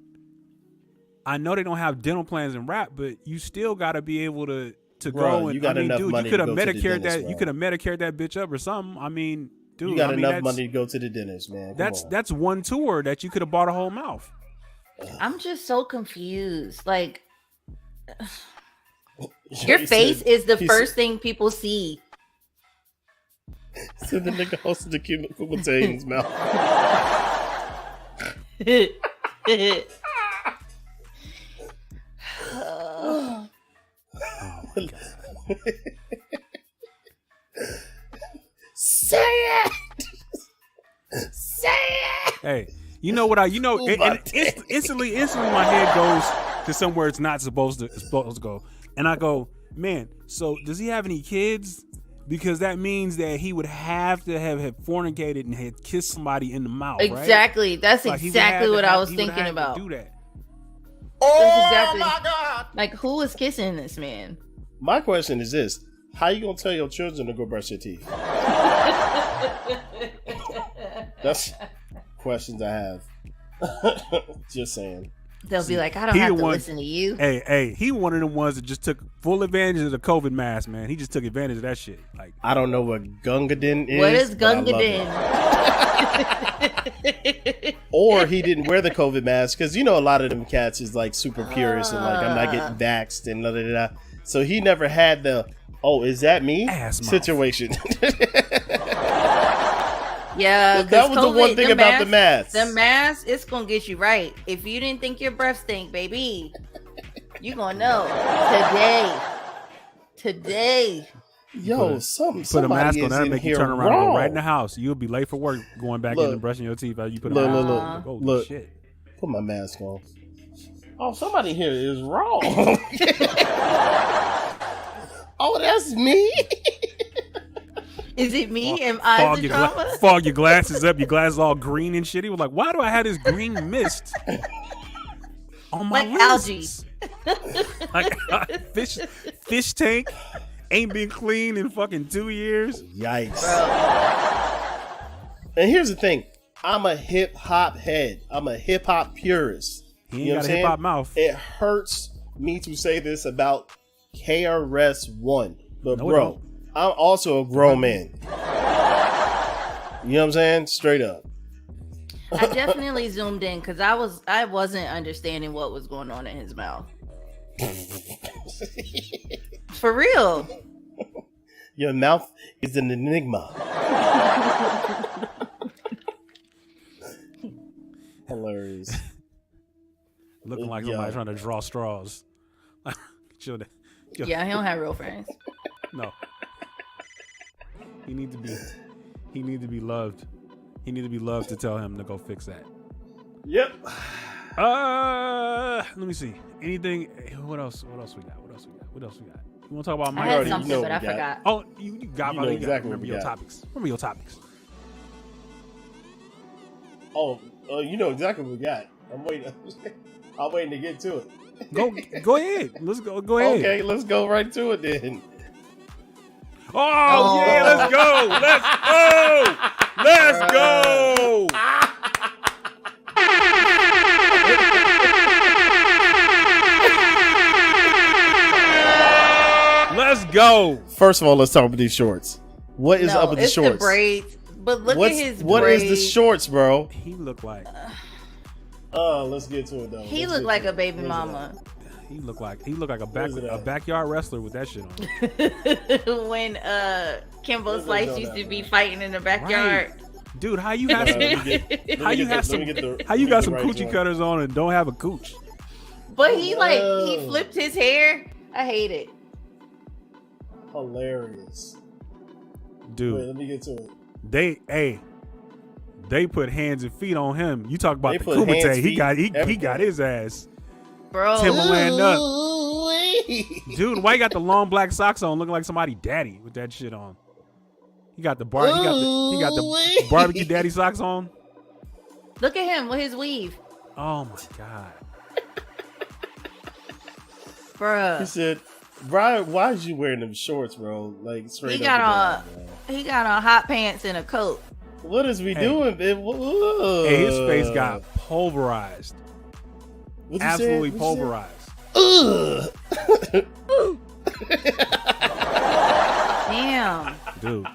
I know they don't have dental plans in rap, but you still got to be able to Bro, go and you got enough dude, money you could to have go to the Medicared dentist, that. bro. You could have Medicared that bitch up or something. I mean, dude, You got I mean, enough that's, money to go to the dentist, man. Come on. That's one tour that you could have bought a whole mouth. I'm just so confused. Like, He your said- face is the he first said- thing people see. So the nigga hosted the cubicle potato in his mouth. Say it. Say it. Hey, you know what instantly my head goes to somewhere it's not supposed to go, and I go, man. So does he have any kids? Because that means that he would have to have fornicated and had kissed somebody in the mouth. Exactly. Right? That's Like, he would exactly have what to I have- was he would thinking have to about. do that. Oh my God. Like, who is kissing this man? My question is this: how you gonna tell your children to go brush their teeth? That's questions I have. Just saying. They'll be like, I don't He have the to one- listen to you. Hey, he one of the ones that just took full advantage of the COVID mask, man. He just took advantage of that shit. Like, I don't know what Gungadin is. What is but I love it. Or he didn't wear the COVID mask because you know a lot of them cats is like super purist and like I'm not getting vaxxed and da da da. So he never had the is that me Ass mouth. situation. Yeah, That was the one thing about the mask. The mask, it's gonna get you right. If you didn't think your breath stink, baby, you gonna know today. Yo, put a mask on that and make you turn around and go right in the wrong. house. You'll be late for work going back in Look. and brushing your teeth after you put a Look, mask look, on. look, Holy look. shit. Put my mask on. Oh, somebody here is wrong. Oh, that's me. Is it me? Am I the drama? Fog your glasses up. Your glasses all green and shit. He was like, why do I have this green mist on my Like algae. lenses? Like fish tank ain't been cleaned in fucking 2 years. Yikes. And here's the thing. I'm a hip hop head. I'm a hip hop purist. He ain't You know got what a I'm hip-hop saying? mouth. It hurts me to say this about KRS-One. But No, it bro, don't. I'm also a grown man. You know what I'm saying? Straight up. I definitely zoomed in because I wasn't understanding what was going on in his mouth. For real. Your mouth is an enigma. Hilarious. Looking like somebody trying to draw straws. Chill. Yeah, he don't have real friends. No. He need to be loved. He need to be loved to tell him to go fix that. Yep. Let me see. Anything? What else we got? You want to talk about I Mike? had something, but I forgot. Oh, you got You know exactly remember what we your got. topics. Remember your topics. Oh, you know exactly what we got. I'm waiting. I'm waiting to get to it. Go ahead. Let's go. Go ahead. Okay, let's go right to it then. Oh, yeah, let's go. Let's go. Let's go. First of all, let's talk about these shorts. What is up with the it's shorts? the braids. But look at his What braids. is the shorts, bro? He looked like. Let's get to it though. He looked like a baby mama. He looked like a backyard wrestler with that shit on. When Kimbo Slice used to be fighting in the backyard. Right. Dude, how you got some coochie cutters on and don't have a cooch? But he flipped his hair. I hate it. Hilarious. Dude. Wait, let me get to it. They put hands and feet on him. You talk about They the put hands, Kumite. feet, He got his ass. Bro. Timberland up. Dude, why you got the long black socks on looking like somebody daddy with that shit on? He got the he got the barbecue daddy socks on. Look at him with his weave. Oh my god. Bruh. He said, Brian, why is you wearing them shorts, bro? Like straight He up got and on down, he got on hot pants and a coat. What is we doing, man? Hey, his face got pulverized. What'd you Absolutely say? pulverized. Damn. Dude.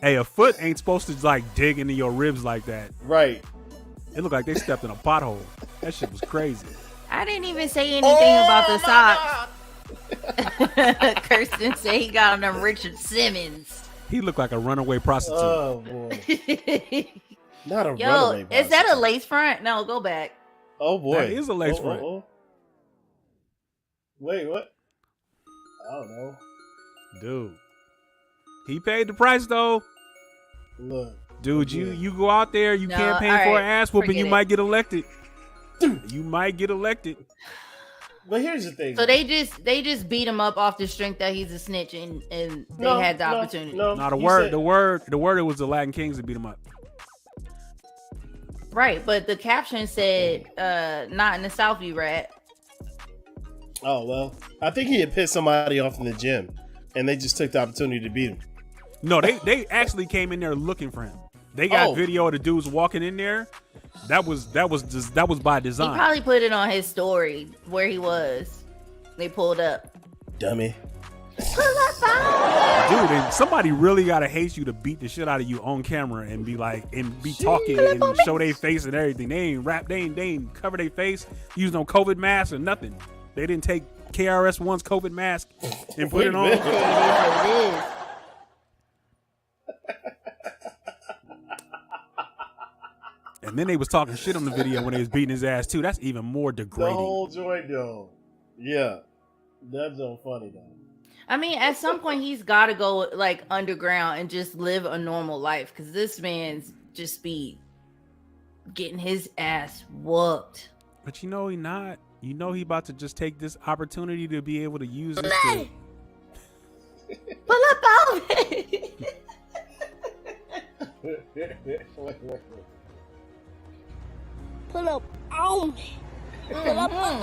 Hey, a foot ain't supposed to like dig into your ribs like that. Right. It looked like they stepped in a pothole. That shit was crazy. I didn't even say anything about the socks. Kirsten said he got on them Richard Simmons. He looked like a runaway prostitute. Oh boy. Not a runaway Yo, is that a prostitute. lace front? No, go back. Oh boy. That is a lace front. Wait, what? I don't know. Dude. He paid the price though. Look. Dude, you go out there, you No, campaign all for right, an ass whooping, forget you it. might get elected. You might get elected. But here's the thing. So they just beat him up off the strength that he's a snitch and they had the opportunity. Not a word. The word it was the Latin Kings that beat him up. Right, but the caption said, not in the South, you rat. Oh well, I think he had pissed somebody off in the gym, and they just took the opportunity to beat him. No, they actually came in there looking for him. They got video of the dudes walking in there. That was by He design. probably put it on his story where he was. They pulled up. Dummy. Dude, and somebody really gotta hate you to beat the shit out of you on camera and be like and be talking and show their face and everything. They ain't rap, they ain't cover their face, use no COVID mask or nothing. They didn't take KRS-One's COVID mask and put it on. And then they was talking shit on the video when they was beating his ass too. That's even more The degrading. whole joint though. Yeah. That's so funny though. I mean, at some point he's got to go like underground and just live a normal life because this man's just be getting his ass whooped. But you know he not. You know he about to just take this opportunity to be able to use it. To... Pull up on me. Pull up on me. Pull up on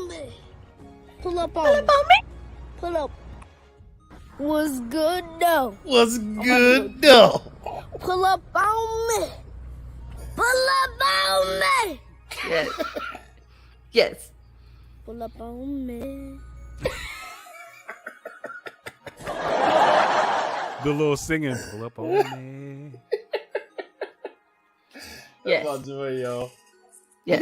me. Pull up on me. Pull up. What's good though? What's good though? Pull up on me. Pull up on me. Yes. Yes. Pull up on me. The little singing. Pull up on me. Yes. That's my joy, yo. Yes.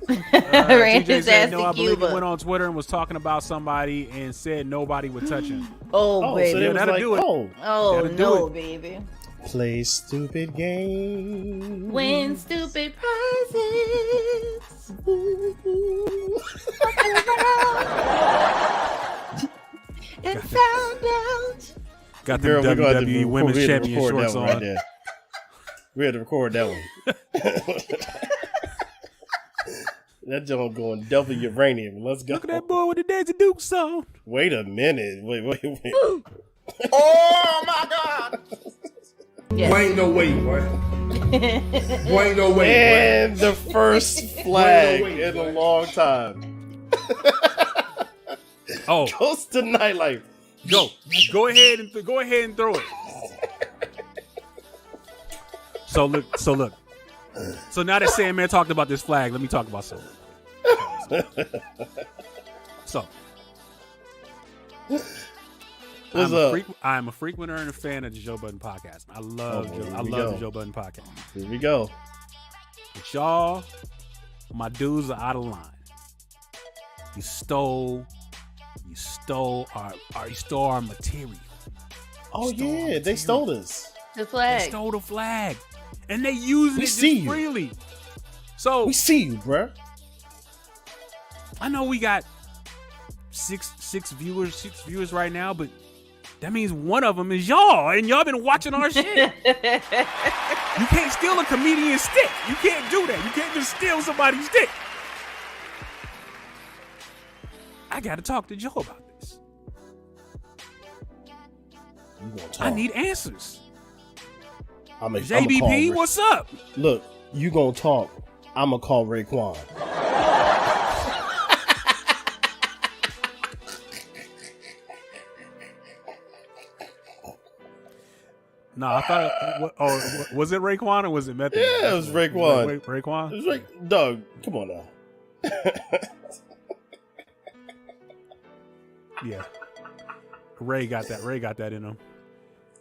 TJ his said ass no. to I believe he Cuba. went on Twitter and was talking about somebody and said nobody would touch him. Oh, baby. So they was that'll like, do it. Oh, That'll do no, it. baby. Play stupid games. Win stupid prizes. And found out. Got the Girl, we're gonna have to WWE Women's we had to Champion record shorts that one on. right there. We had to record that one. That joint going double uranium. Let's go. Look at that boy with the Daisy Dukes on. Wait a minute. Wait. Oh my God! Yes. Boy, ain't no way, boy. Boy, ain't no way. And the first flag in a long time. Oh, Goes to nightlife. Go ahead and throw it. So look. So now that Sandman talked about this flag, let me talk about something. So, I'm a frequenter and a fan of the Joe Budden podcast. I love the Joe Budden podcast. Here we go. But y'all, my dudes are out of line. You stole our material. Oh yeah, they stole this. The flag. They stole the flag. And they using it just freely. So we see you, bruh. I know we got six viewers right now, but that means one of them is y'all, and y'all been watching our shit. You can't steal a comedian's stick. You can't do that. You can't just steal somebody's stick. I got to talk to Joe about this. I need answers. JBP, what's up? Look, you gonna talk. I'm gonna call Raekwon. No, I thought. Was it Raekwon or was it Method? Yeah, it was Raekwon. Raekwon? It was Doug, come on now. Yeah. Ray got that in him.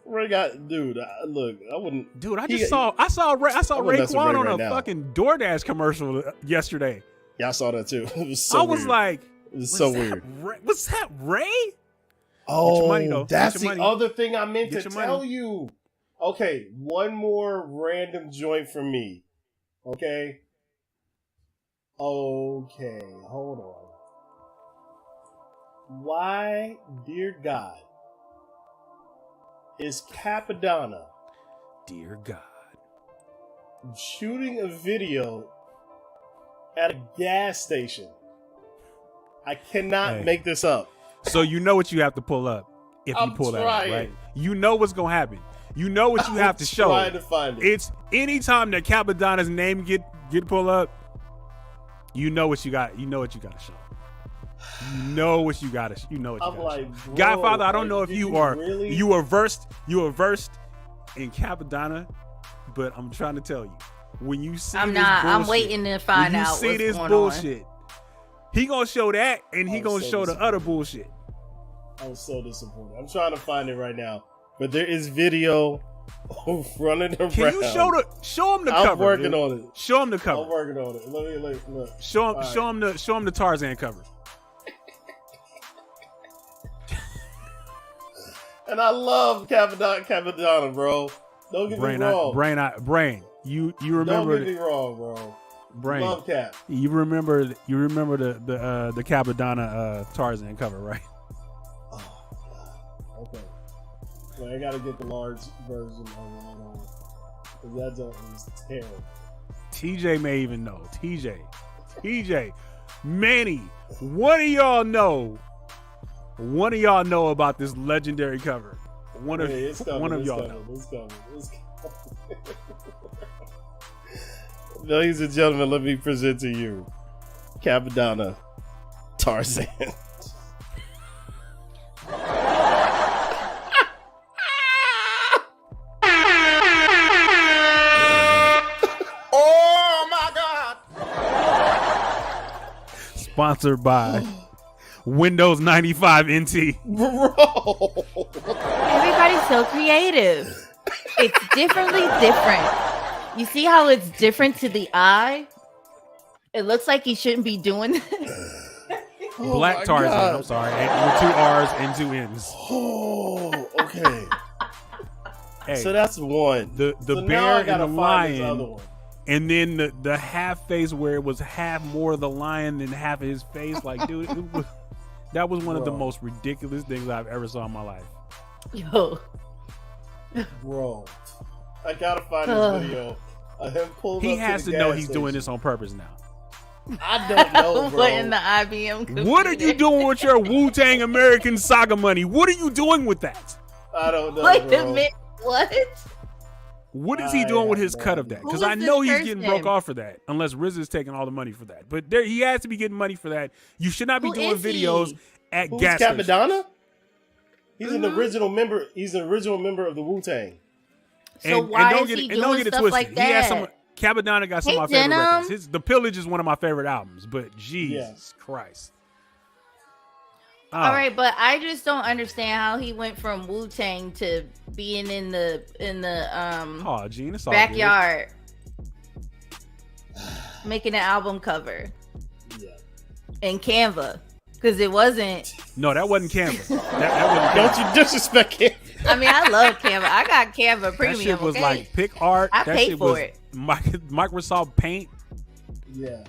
Ray got, dude. Look, I wouldn't. Dude, I saw Raekwon on a fucking DoorDash commercial yesterday. Yeah, I saw that too. It was so weird. Like, it was so weird. Was that Ray? Oh, money, though. That's the other thing I meant to tell you. Okay, one more random joint from me. Okay, hold on. Why, dear God, is Capadonna, dear God, shooting a video at a gas station? I cannot make this up. So you know what you have to pull up if you pull that up, right? You know what's gonna happen. You know what you have to show. Trying to find it. It's anytime that Capadonna's name get pulled up, you know what you got. You know what you got to show. You know what you got to. You know what you got to show. Godfather, I don't know if you are versed in Capadonna, but I'm trying to tell you, when you see I'm this not. bullshit, I'm waiting to find out. When you see this bullshit, he gonna show that, and he gonna show the other bullshit. I was so disappointed. I'm trying to find it right now, but there is video running around. Can you show him the cover? I'm working on it. Show him the cover. I'm working on it. Let me look. Show him the Tarzan cover. And I love Capadonna, bro. Don't get me wrong. Brain. You remember? Don't get me wrong, bro. Brain. Love Cap. You remember the Capadonna Tarzan cover, right? Oh God. Okay. So I gotta get the large version of it. That joke is terrible. TJ may even know. TJ, Manny, one of y'all know about this legendary cover. One of y'all know. It's coming. Ladies and gentlemen, let me present to you Capadonna Tarzan. Oh my God! Sponsored by Windows 95 NT. Bro! Everybody's so creative. It's different. You see how it's different to the eye? It looks like he shouldn't be doing this. Black Tarzan. God. I'm sorry. With 2 R's and 2 N's. Oh, okay. Hey, so that's one. The so bear and the lion. And then the half face where it was half more of the lion than half of his face. Like, dude, that was one of the most ridiculous things I've ever saw in my life. Yo. Bro. I gotta find this video. Him pulled he up has to know gas he's station. doing this on purpose now. I don't know, bro. What in the IBM computer? What are you doing with your Wu-Tang American Saga money? What are you doing with that? I don't know, Wait bro. a minute. What? What is he doing with his cut of that? Who Because is I know this he's getting broke person? off for that, unless RZA is taking all the money for that. But he has to be getting money for that. You should not be Who doing is he? videos at Who's gas stations. Capadonna? He's an original member. He's an original member of the Wu-Tang. So why is he doing stuff like He has some. that? Capadonna got some Hey, of my favorite Denim. records. The Pillage is one of my favorite albums, but Jesus Christ. Oh. All right, but I just don't understand how he went from Wu-Tang to being in the Oh, Gene, it's all backyard making an album cover. Yeah. In Canva. Because it wasn't. good. No, that wasn't Canva. That wasn't Don't Canva. you disrespect Canva? I mean, I love Canva. I got Canva Premium. That shit was okay? like pick art. I that paid shit for was it. Microsoft Paint. Yeah.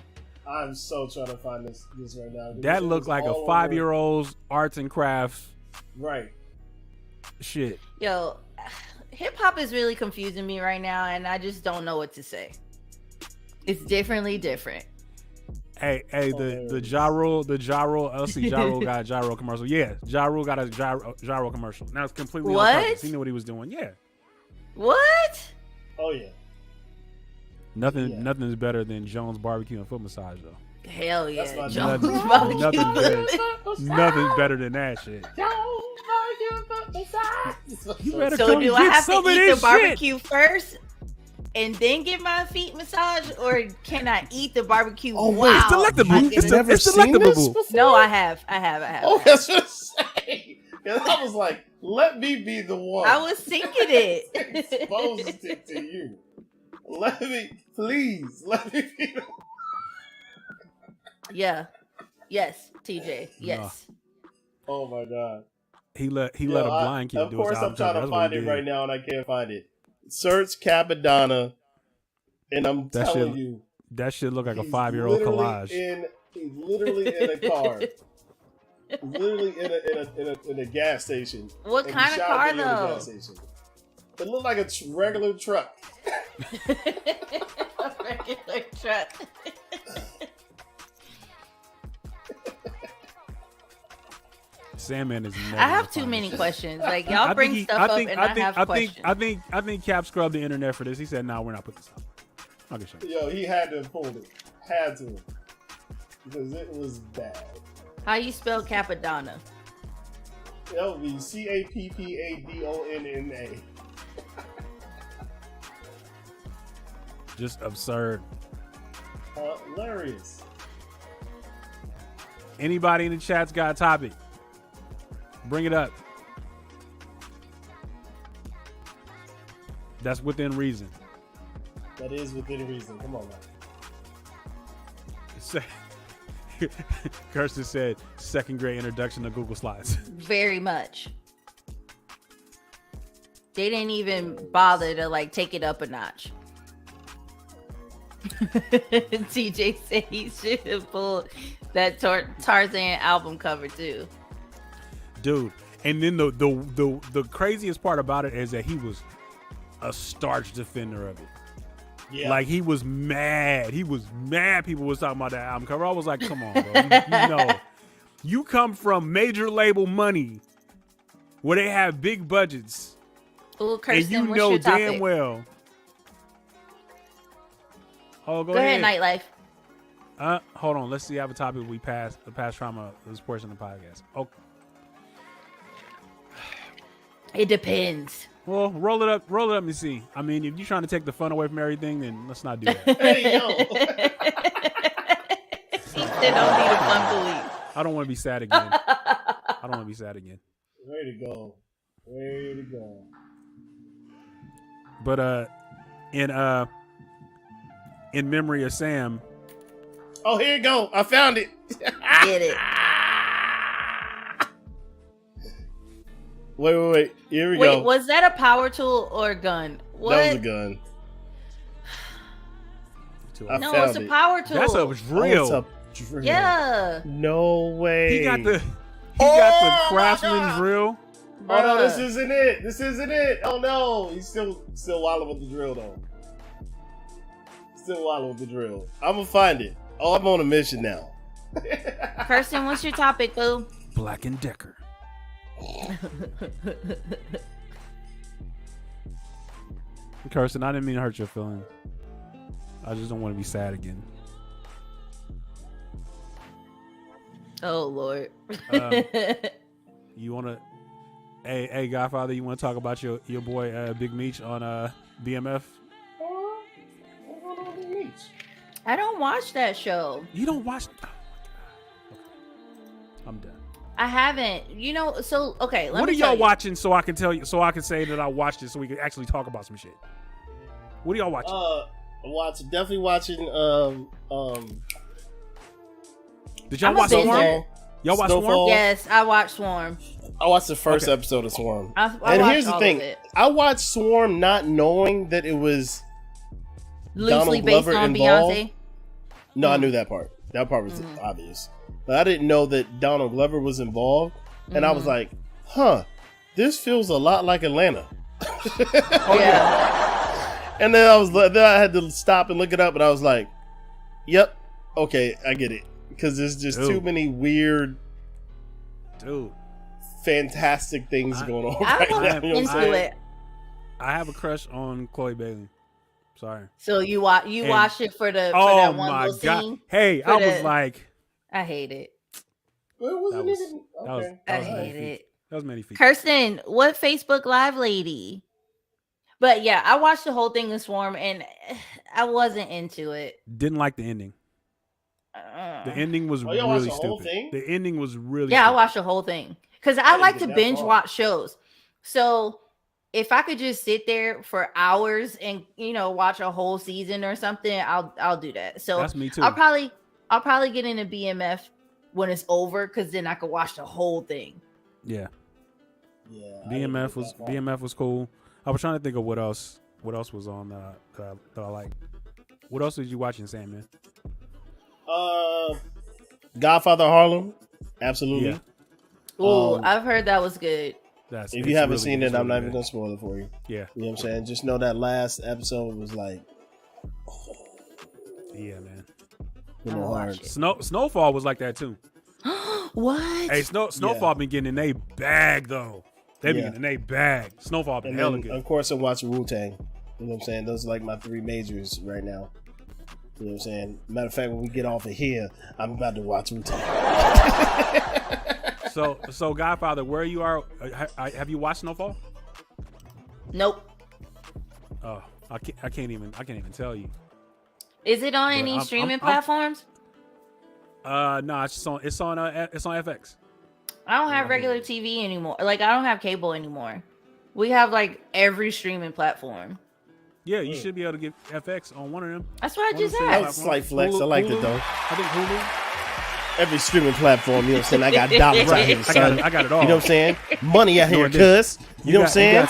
I'm so trying to find this right now. That looked like a 5-year-old's arts and crafts Right. shit. Yo, hip hop is really confusing me right now, and I just don't know what to say. It's differently different. Hey, the Ja Rule, let's see, Ja Rule got a Ja Rule commercial. Yeah, Ja Rule got a Ja Rule commercial. Now it's completely on What? purpose. He knew what he was doing. Yeah. What? Oh yeah. Nothing is better than Jones Barbecue and Foot Massage though. Hell yeah. That's my Jones Nothing- Barbecue. Nothing's better than that shit. You better So come do get I have to some of eat this the barbecue first and then get my feet massaged, or can I eat the barbecue? Oh, wait, while It's delectable. I get It's, it? de- never it's seen delectable. this before? No, I have. Oh, that's what I'm saying. 'Cause I was like, let me be the one. I was thinking it. exposed it to you. Let me be the one. Yeah. Yes, TJ. Yes. Oh my god. He let a Yo, blind kid of do course, his I'm album trying cover. to That's what find he it did. right now, and I can't find it. Search Capadonna, and I'm That telling shit- you, That shit look like a he's 5-year-old literally collage. He's literally in a car. Literally in a gas station. What And kind he of shot car, video in a though? gas station. It looked like a regular truck. A regular truck. Sandman is. I have too many questions. Like y'all bring stuff up, and I have questions. I think Cap scrubbed the internet for this. He said, "No, we're not putting this up." I'll get you. Yo, he had to have pulled it. Had to. Because it was bad. How you spell Capadonna? That would be Cappadonna. Just absurd. Hilarious. Anybody in the chat's got a topic? Bring it up. That's within reason. That is within reason. Come on, man. Kirsten said, second grade introduction to Google Slides. Very much. They didn't even bother to like take it up a notch. TJ said he should have pulled that Tarzan album cover too. Dude, and then the craziest part about it is that he was a starch defender of it. Yeah. Like he was mad. He was mad people was talking about that album cover. I was like, come on, bro. You know, you come from major label money where they have big budgets. Ooh, Kirsten, and you what's know your topic? damn well. Oh, go ahead, ahead. Nightlife. Hold on. Let's see. I have a topic we passed. The past trauma. This portion of the podcast. Okay. It depends. Well, roll it up and see. I mean, if you're trying to take the fun away from everything, then let's not do that. Hey, yo. He said don't need a fun to leave. I don't want to be sad again. Way to go. Way to go. But in memory of Sam. Oh, here you go. I found it. Get it. Wait. Here we Wait, go. was that a power tool or a gun? What? That was a gun. No, it's a power tool. That's a drill. Oh, it's a drill. Yeah. No way. He got the Craftsman drill. Oh no, this isn't it. Oh no, he's still wilding with the drill though. I'm gonna find it. Oh, I'm on a mission now. Kirsten, what's your topic, boo? Black and Decker. Kirsten, I didn't mean to hurt your feelings. I just don't want to be sad again. Oh Lord. You want to? Hey, Godfather, you want to talk about your boy Big Meech on BMF? I don't watch that show. You don't watch? Oh, I'm done. I haven't. You know, so okay. What are y'all watching so I can tell you? So I can say that I watched it, so we can actually talk about some shit. What are y'all watching? Definitely watching. Did y'all watch Swarm? Y'all watch Swarm? Yes, I watched Swarm. I watched the first episode of Swarm. I and watched here's the all thing: of it. I watched Swarm not knowing that it was Loosely Donald based Glover on involved. Beyonce. No, I knew that part. That part was obvious, but I didn't know that Donald Glover was involved. And I was like, "Huh, this feels a lot like Atlanta." And then I had to stop and look it up, and I was like, "Yep, okay, I get it." Because there's just too many weird, fantastic things going on right now. You know what I'm saying? I have a crush on Chloe Bailey. Sorry. So you watched it for that one my little God. scene? Hey, I was like, I hate it. Well, it wasn't even. Okay. I hate it. That was many feet. Kirsten, what Facebook Live lady? But yeah, I watched the whole thing in Swarm, and I wasn't into it. Didn't like the ending. The ending was y'all watched really the whole stupid. thing? The ending was really Yeah, stupid. I watched the whole thing because I like to get that binge far. watch shows. So if I could just sit there for hours and watch a whole season or something, I'll do that. So That's me too. I'll probably get into BMF when it's over because then I could watch the whole thing. Yeah. Yeah. BMF was cool. I was trying to think of what else was on that I like. What else did you watching, Sam, man? Godfather Harlem, absolutely. Yeah. Oh, I've heard that was good. If you haven't seen it, I'm not even gonna spoil it for you. Yeah. You know what I'm saying? Just know that last episode was like, yeah, man. Hard. Snowfall was like that too. What? Hey, Snowfall been getting in a bag though. They been getting in a bag. Snowfall been And hella then, good. of course, I watch Wu-Tang. You know what I'm saying? Those are like my three majors right now. You know what I'm saying? Matter of fact, when we get off of here, I'm about to watch Wu-Tang. So Godfather, where you are? Have you watched Snowfall? Nope. Oh, I can't even tell you. Is it on any streaming platforms? No, it's on FX. I don't have regular TV anymore. Like I don't have cable anymore. We have like every streaming platform. Yeah, you should be able to get FX on one of them. That's what I just That said. was a slight flex. I liked it though. I think Hulu. Every streaming platform, you know what I'm saying? I got dollars out here, son. I got it all. You know what I'm saying? Money out here, cuz. You know what I'm saying?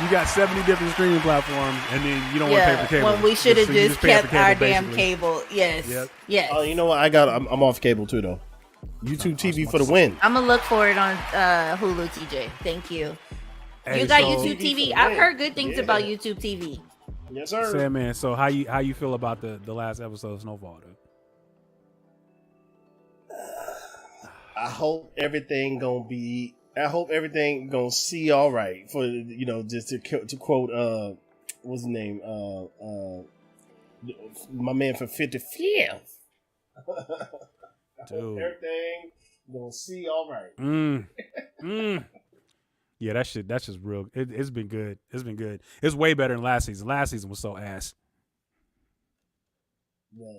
You got 70 different streaming platforms, and then you don't want to pay for cable. When we should have So you just pay kept for cable, our damn basically. cable. Yes. Yep. Yes. Oh, you know what? I'm off cable too though. YouTube TV for the win. I'm gonna look for it on Hulu, TJ. Thank you. Hey, You got so- YouTube TV. I've heard good things about YouTube TV. Yes, sir. Sam, man. So how you feel about the last episode of Snowfall, dude? I hope everything gonna see all right. For just to quote what's his name? My man from 55th. Dude. Everything gonna see all right. Yeah, that's just real. It's been good. It's been good. It's way better than last season. Last season was so ass. Yeah.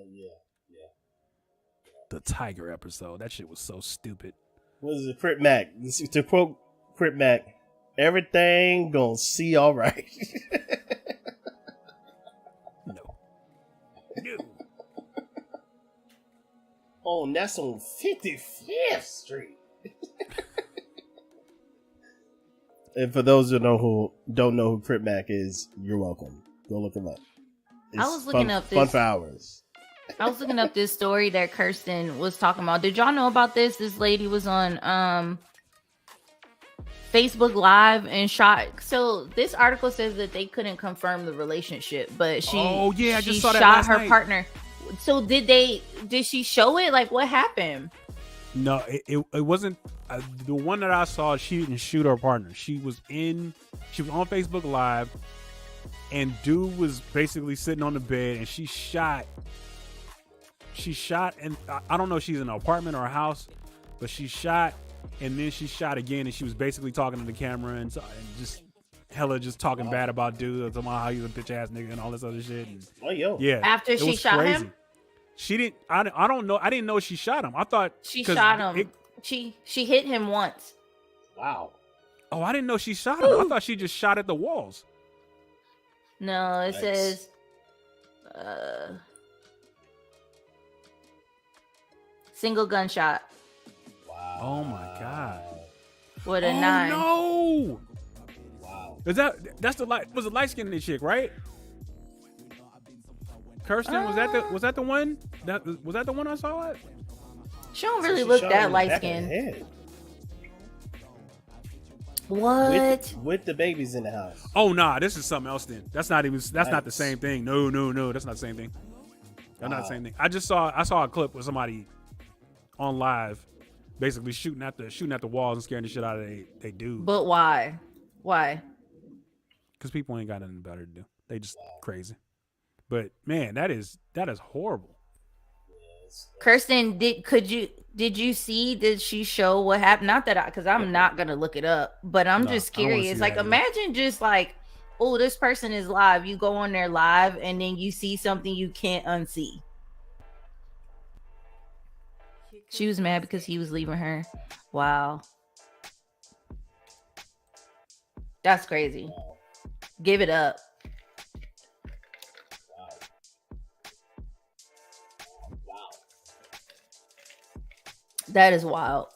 The Tiger episode. That shit was so stupid. What is it, Crip Mac? To quote Crip Mac, everything gonna see all right. No. Oh, and that's on 55th Street. And for those who don't know who Crip Mac is, you're welcome. Go look him up. I was looking up this fun for hours. I was looking up this story that Kirsten was talking about. Did y'all know about this? This lady was on Facebook Live and shot. So this article says that they couldn't confirm the relationship, but she I just saw that shot last her night. partner. So did she show it? Like, what happened? No, it wasn't the one that I saw. She didn't shoot her partner. She was on Facebook Live, and dude was basically sitting on the bed, and she shot, and I don't know if she's in an apartment or a house, but she shot, and then she shot again, and she was basically talking to the camera and just hella just talking bad about dude, talking about how he's a bitch ass nigga and all this other shit. And, yeah. After she shot him. She didn't. I don't know. I didn't know she shot him. I thought she shot him. She hit him once. Wow. Oh, I didn't know she shot him. I thought she just shot at the walls. No, it says. Single gunshot. Wow. Oh my god. With a 9. No. Wow. Was the light skinned chick, right? Kirsten, was that the one? Was that the one I saw it? She don't really look that light skinned. What? With the babies in the house. Oh nah, this is something else then. That's not the same thing. No, that's not the same thing. That's not the same thing. I saw a clip with somebody on live basically shooting at the walls and scaring the shit out of they dude. But why? Why? Because people ain't got nothing better to do. They just crazy. But man, that is horrible. Kirsten, did she show what happened? Not that because I'm not gonna look it up, but I'm just curious. Like, imagine just like, oh, this person is live. You go on there live, and then you see something you can't unsee. She was mad because he was leaving her. Wow, that's crazy. Give it up. That is wild.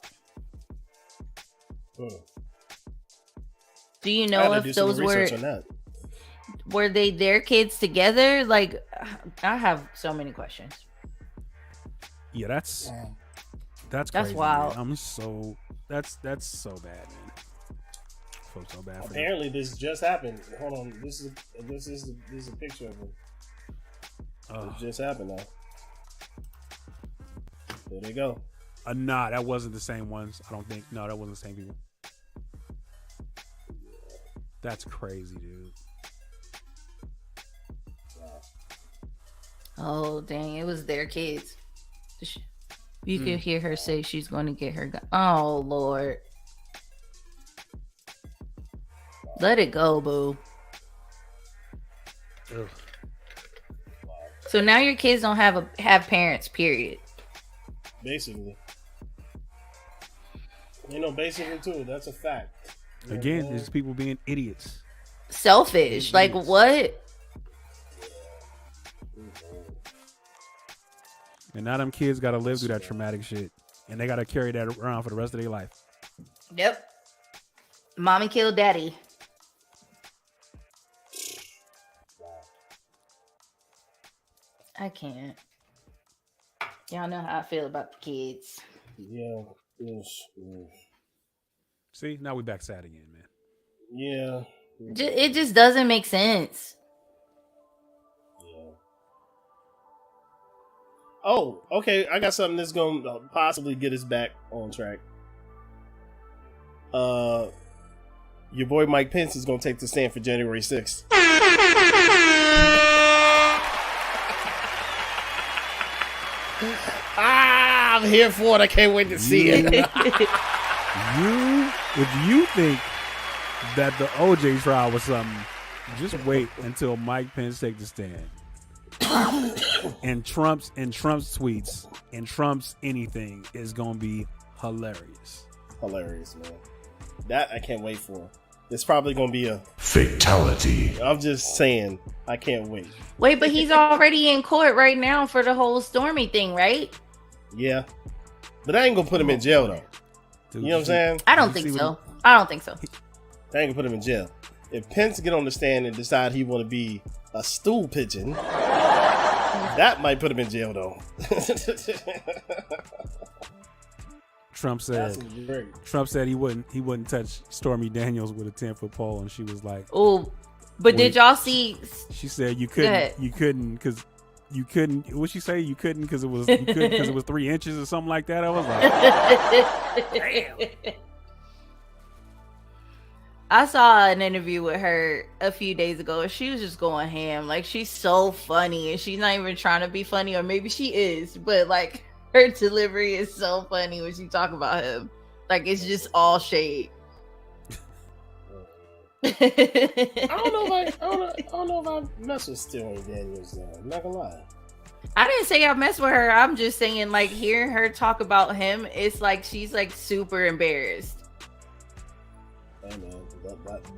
Do you know if those were they their kids together? Like, I have so many questions. Yeah, that's crazy, wild. Man. That's so bad, man. I feel so bad for Apparently, this just happened. Hold on, this is a picture of it. It just happened now. There they go. Nah, that wasn't the same ones. I don't think. No, that wasn't the same people. That's crazy, dude. Oh, dang. It was their kids. You could hear her say she's going to get her gun. Oh, Lord. Let it go, boo. Ugh. So now your kids don't have parents, period. Basically. Basically too. That's a fact. Again, it's people being idiots. Selfish. Like, what? And now them kids got to live through that traumatic shit. And they got to carry that around for the rest of their life. Yep. Mommy killed daddy. I can't. Y'all know how I feel about the kids. Yeah. See, now we back sad again, man. Yeah. It just doesn't make sense. Yeah. Oh, okay. I got something that's going to possibly get us back on track. Your boy Mike Pence is going to take the stand for January 6th. I'm here for it. I can't wait to see it. If you think that the OJ trial was something, just wait until Mike Pence takes the stand. and Trump's tweets and Trump's anything is gonna be hilarious. Hilarious, man. That I can't wait for. It's probably gonna be a fatality. I'm just saying, I can't wait. Wait, but he's already in court right now for the whole Stormy thing, right? Yeah, but I ain't gonna put him in jail though. Dude, you know what I'm saying? I don't think so. I don't think so. I ain't gonna put him in jail. If Pence get on the stand and decide he want to be a stool pigeon, that might put him in jail though. Trump said he wouldn't touch Stormy Daniels with a 10-foot pole, and she was like, "Oh, but did y'all see?" She said you couldn't because you couldn't. What'd she say? You couldn't because it was 3 inches or something like that. I was like, damn. I saw an interview with her a few days ago, and she was just going ham. Like, she's so funny, and she's not even trying to be funny, or maybe she is, but like her delivery is so funny when she talk about him. Like, it's just all shade. I don't know if I mess with Stormy Daniels though. I'm not gonna lie. I didn't say I mess with her. I'm just saying, like, hearing her talk about him, it's like she's like super embarrassed. Hey man,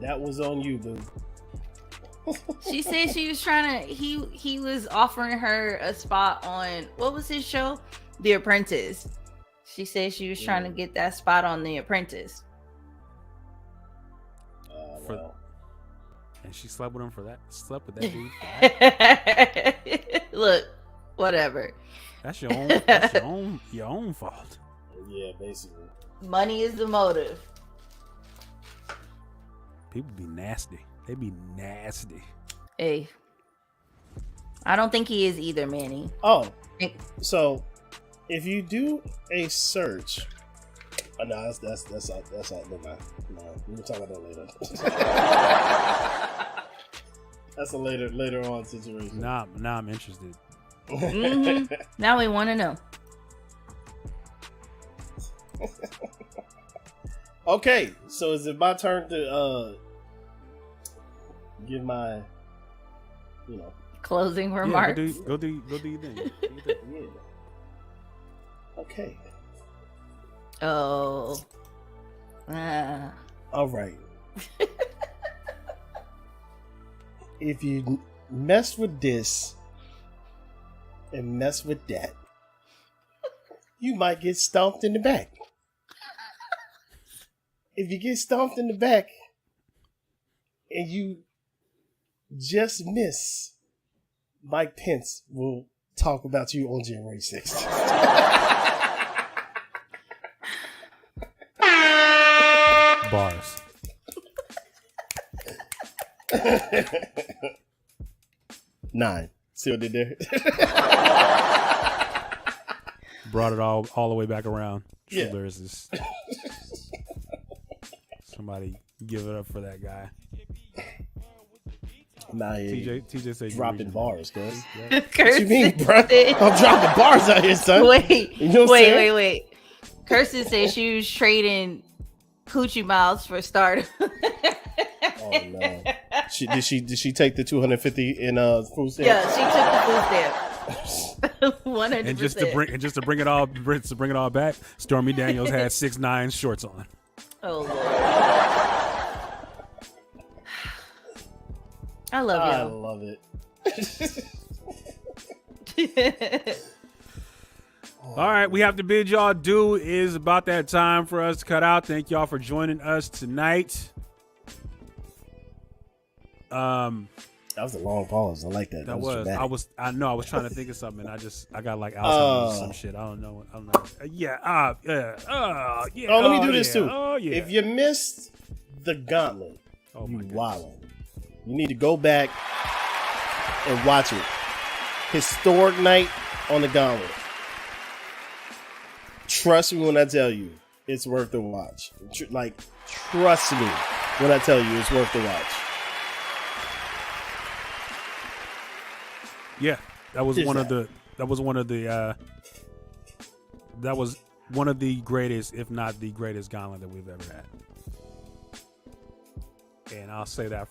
that was on you, boo. She said she was trying to. He was offering her a spot on, what was his show, The Apprentice. She said she was trying to get that spot on The Apprentice. Well. And she slept with him for that. Slept with that dude. For that. Look, whatever. That's your own. That's your own fault. Yeah, basically. Money is the motive. People be nasty. They be nasty. Hey, I don't think he is either, Manny. Oh, so if you do a search, no, that's all. Never mind. No, we can talk about that later. That's a later on situation. Now I'm interested. Mm-hmm. Now we want to know. Okay, so is it my turn to give my, closing remarks? Go do your thing. Yeah. Okay. Oh. All right. If you mess with this and mess with that, you might get stomped in the back. If you get stomped in the back and you just miss, Mike Pence will talk about you on January 6th. Bars. Nine. See what I did there? Brought it all the way back around. Yeah. So there's this. Somebody give it up for that guy. Nah, TJ said dropping bars, cuz. Yeah. What you mean, bro? I'm dropping bars out here, son. Wait, you know wait. Kirsten said she was trading coochie miles for Stardom. Oh no! Did she take the 250 in food stamp? Yeah, she took the food stamp. 100%. And just to bring it all back, Stormy Daniels had 6'9" shorts on. Oh Lord. I love it. All right, we have to bid y'all adieu. It is about that time for us to cut out. Thank y'all for joining us tonight. That was a long pause. I like that. That was. I was trying to think of something. I got like Alzheimer's or some shit. I don't know. Yeah. Let me do this too. Oh yeah. If you missed the gauntlet, you wildin'. You need to go back and watch it. Historic night on the gauntlet. Trust me when I tell you, it's worth the watch. Trust me when I tell you, it's worth the watch. Yeah, that was one of the greatest, if not the greatest gauntlet that we've ever had. And I'll say that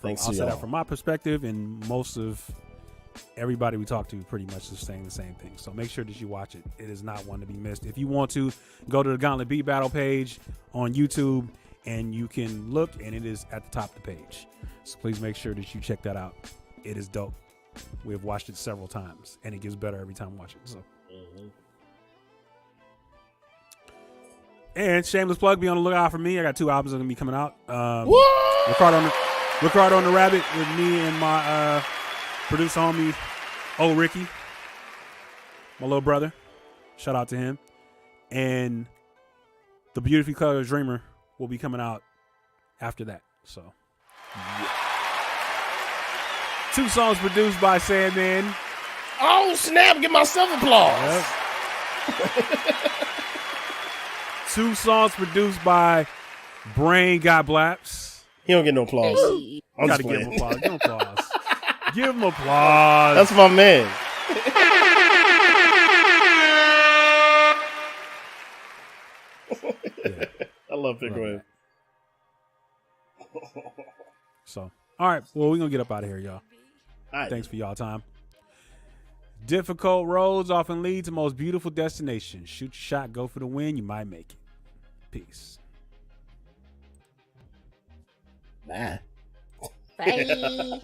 from my perspective, and most of everybody we talk to pretty much is saying the same thing. So make sure that you watch it. It is not one to be missed. If you want to, go to the Gauntlet Beat Battle page on YouTube, and you can look, and it is at the top of the page. So please make sure that you check that out. It is dope. We have watched it several times, and it gets better every time we watch it. So. And shameless plug, be on the lookout for me. I got 2 albums that are going to be coming out. Ricardo on the Rabbit with me and my producer homie, old Ricky, my little brother. Shout out to him. And The Beautifully Colored Dreamer will be coming out after that. So, yeah. 2 songs produced by Sandman. Oh snap! Give myself applause. Yep. 2 songs produced by Brain Got Blaps. He don't get no applause. Hey. I'm Gotta just give him playing. applause. Give him applause. Give him applause. That's my man. I love Big Wave. So, all right. Well, we're going to get up out of here, y'all. All right. Thanks for y'all time. Difficult roads often lead to most beautiful destinations. Shoot your shot, go for the win. You might make it. Peace. Bye. Bye.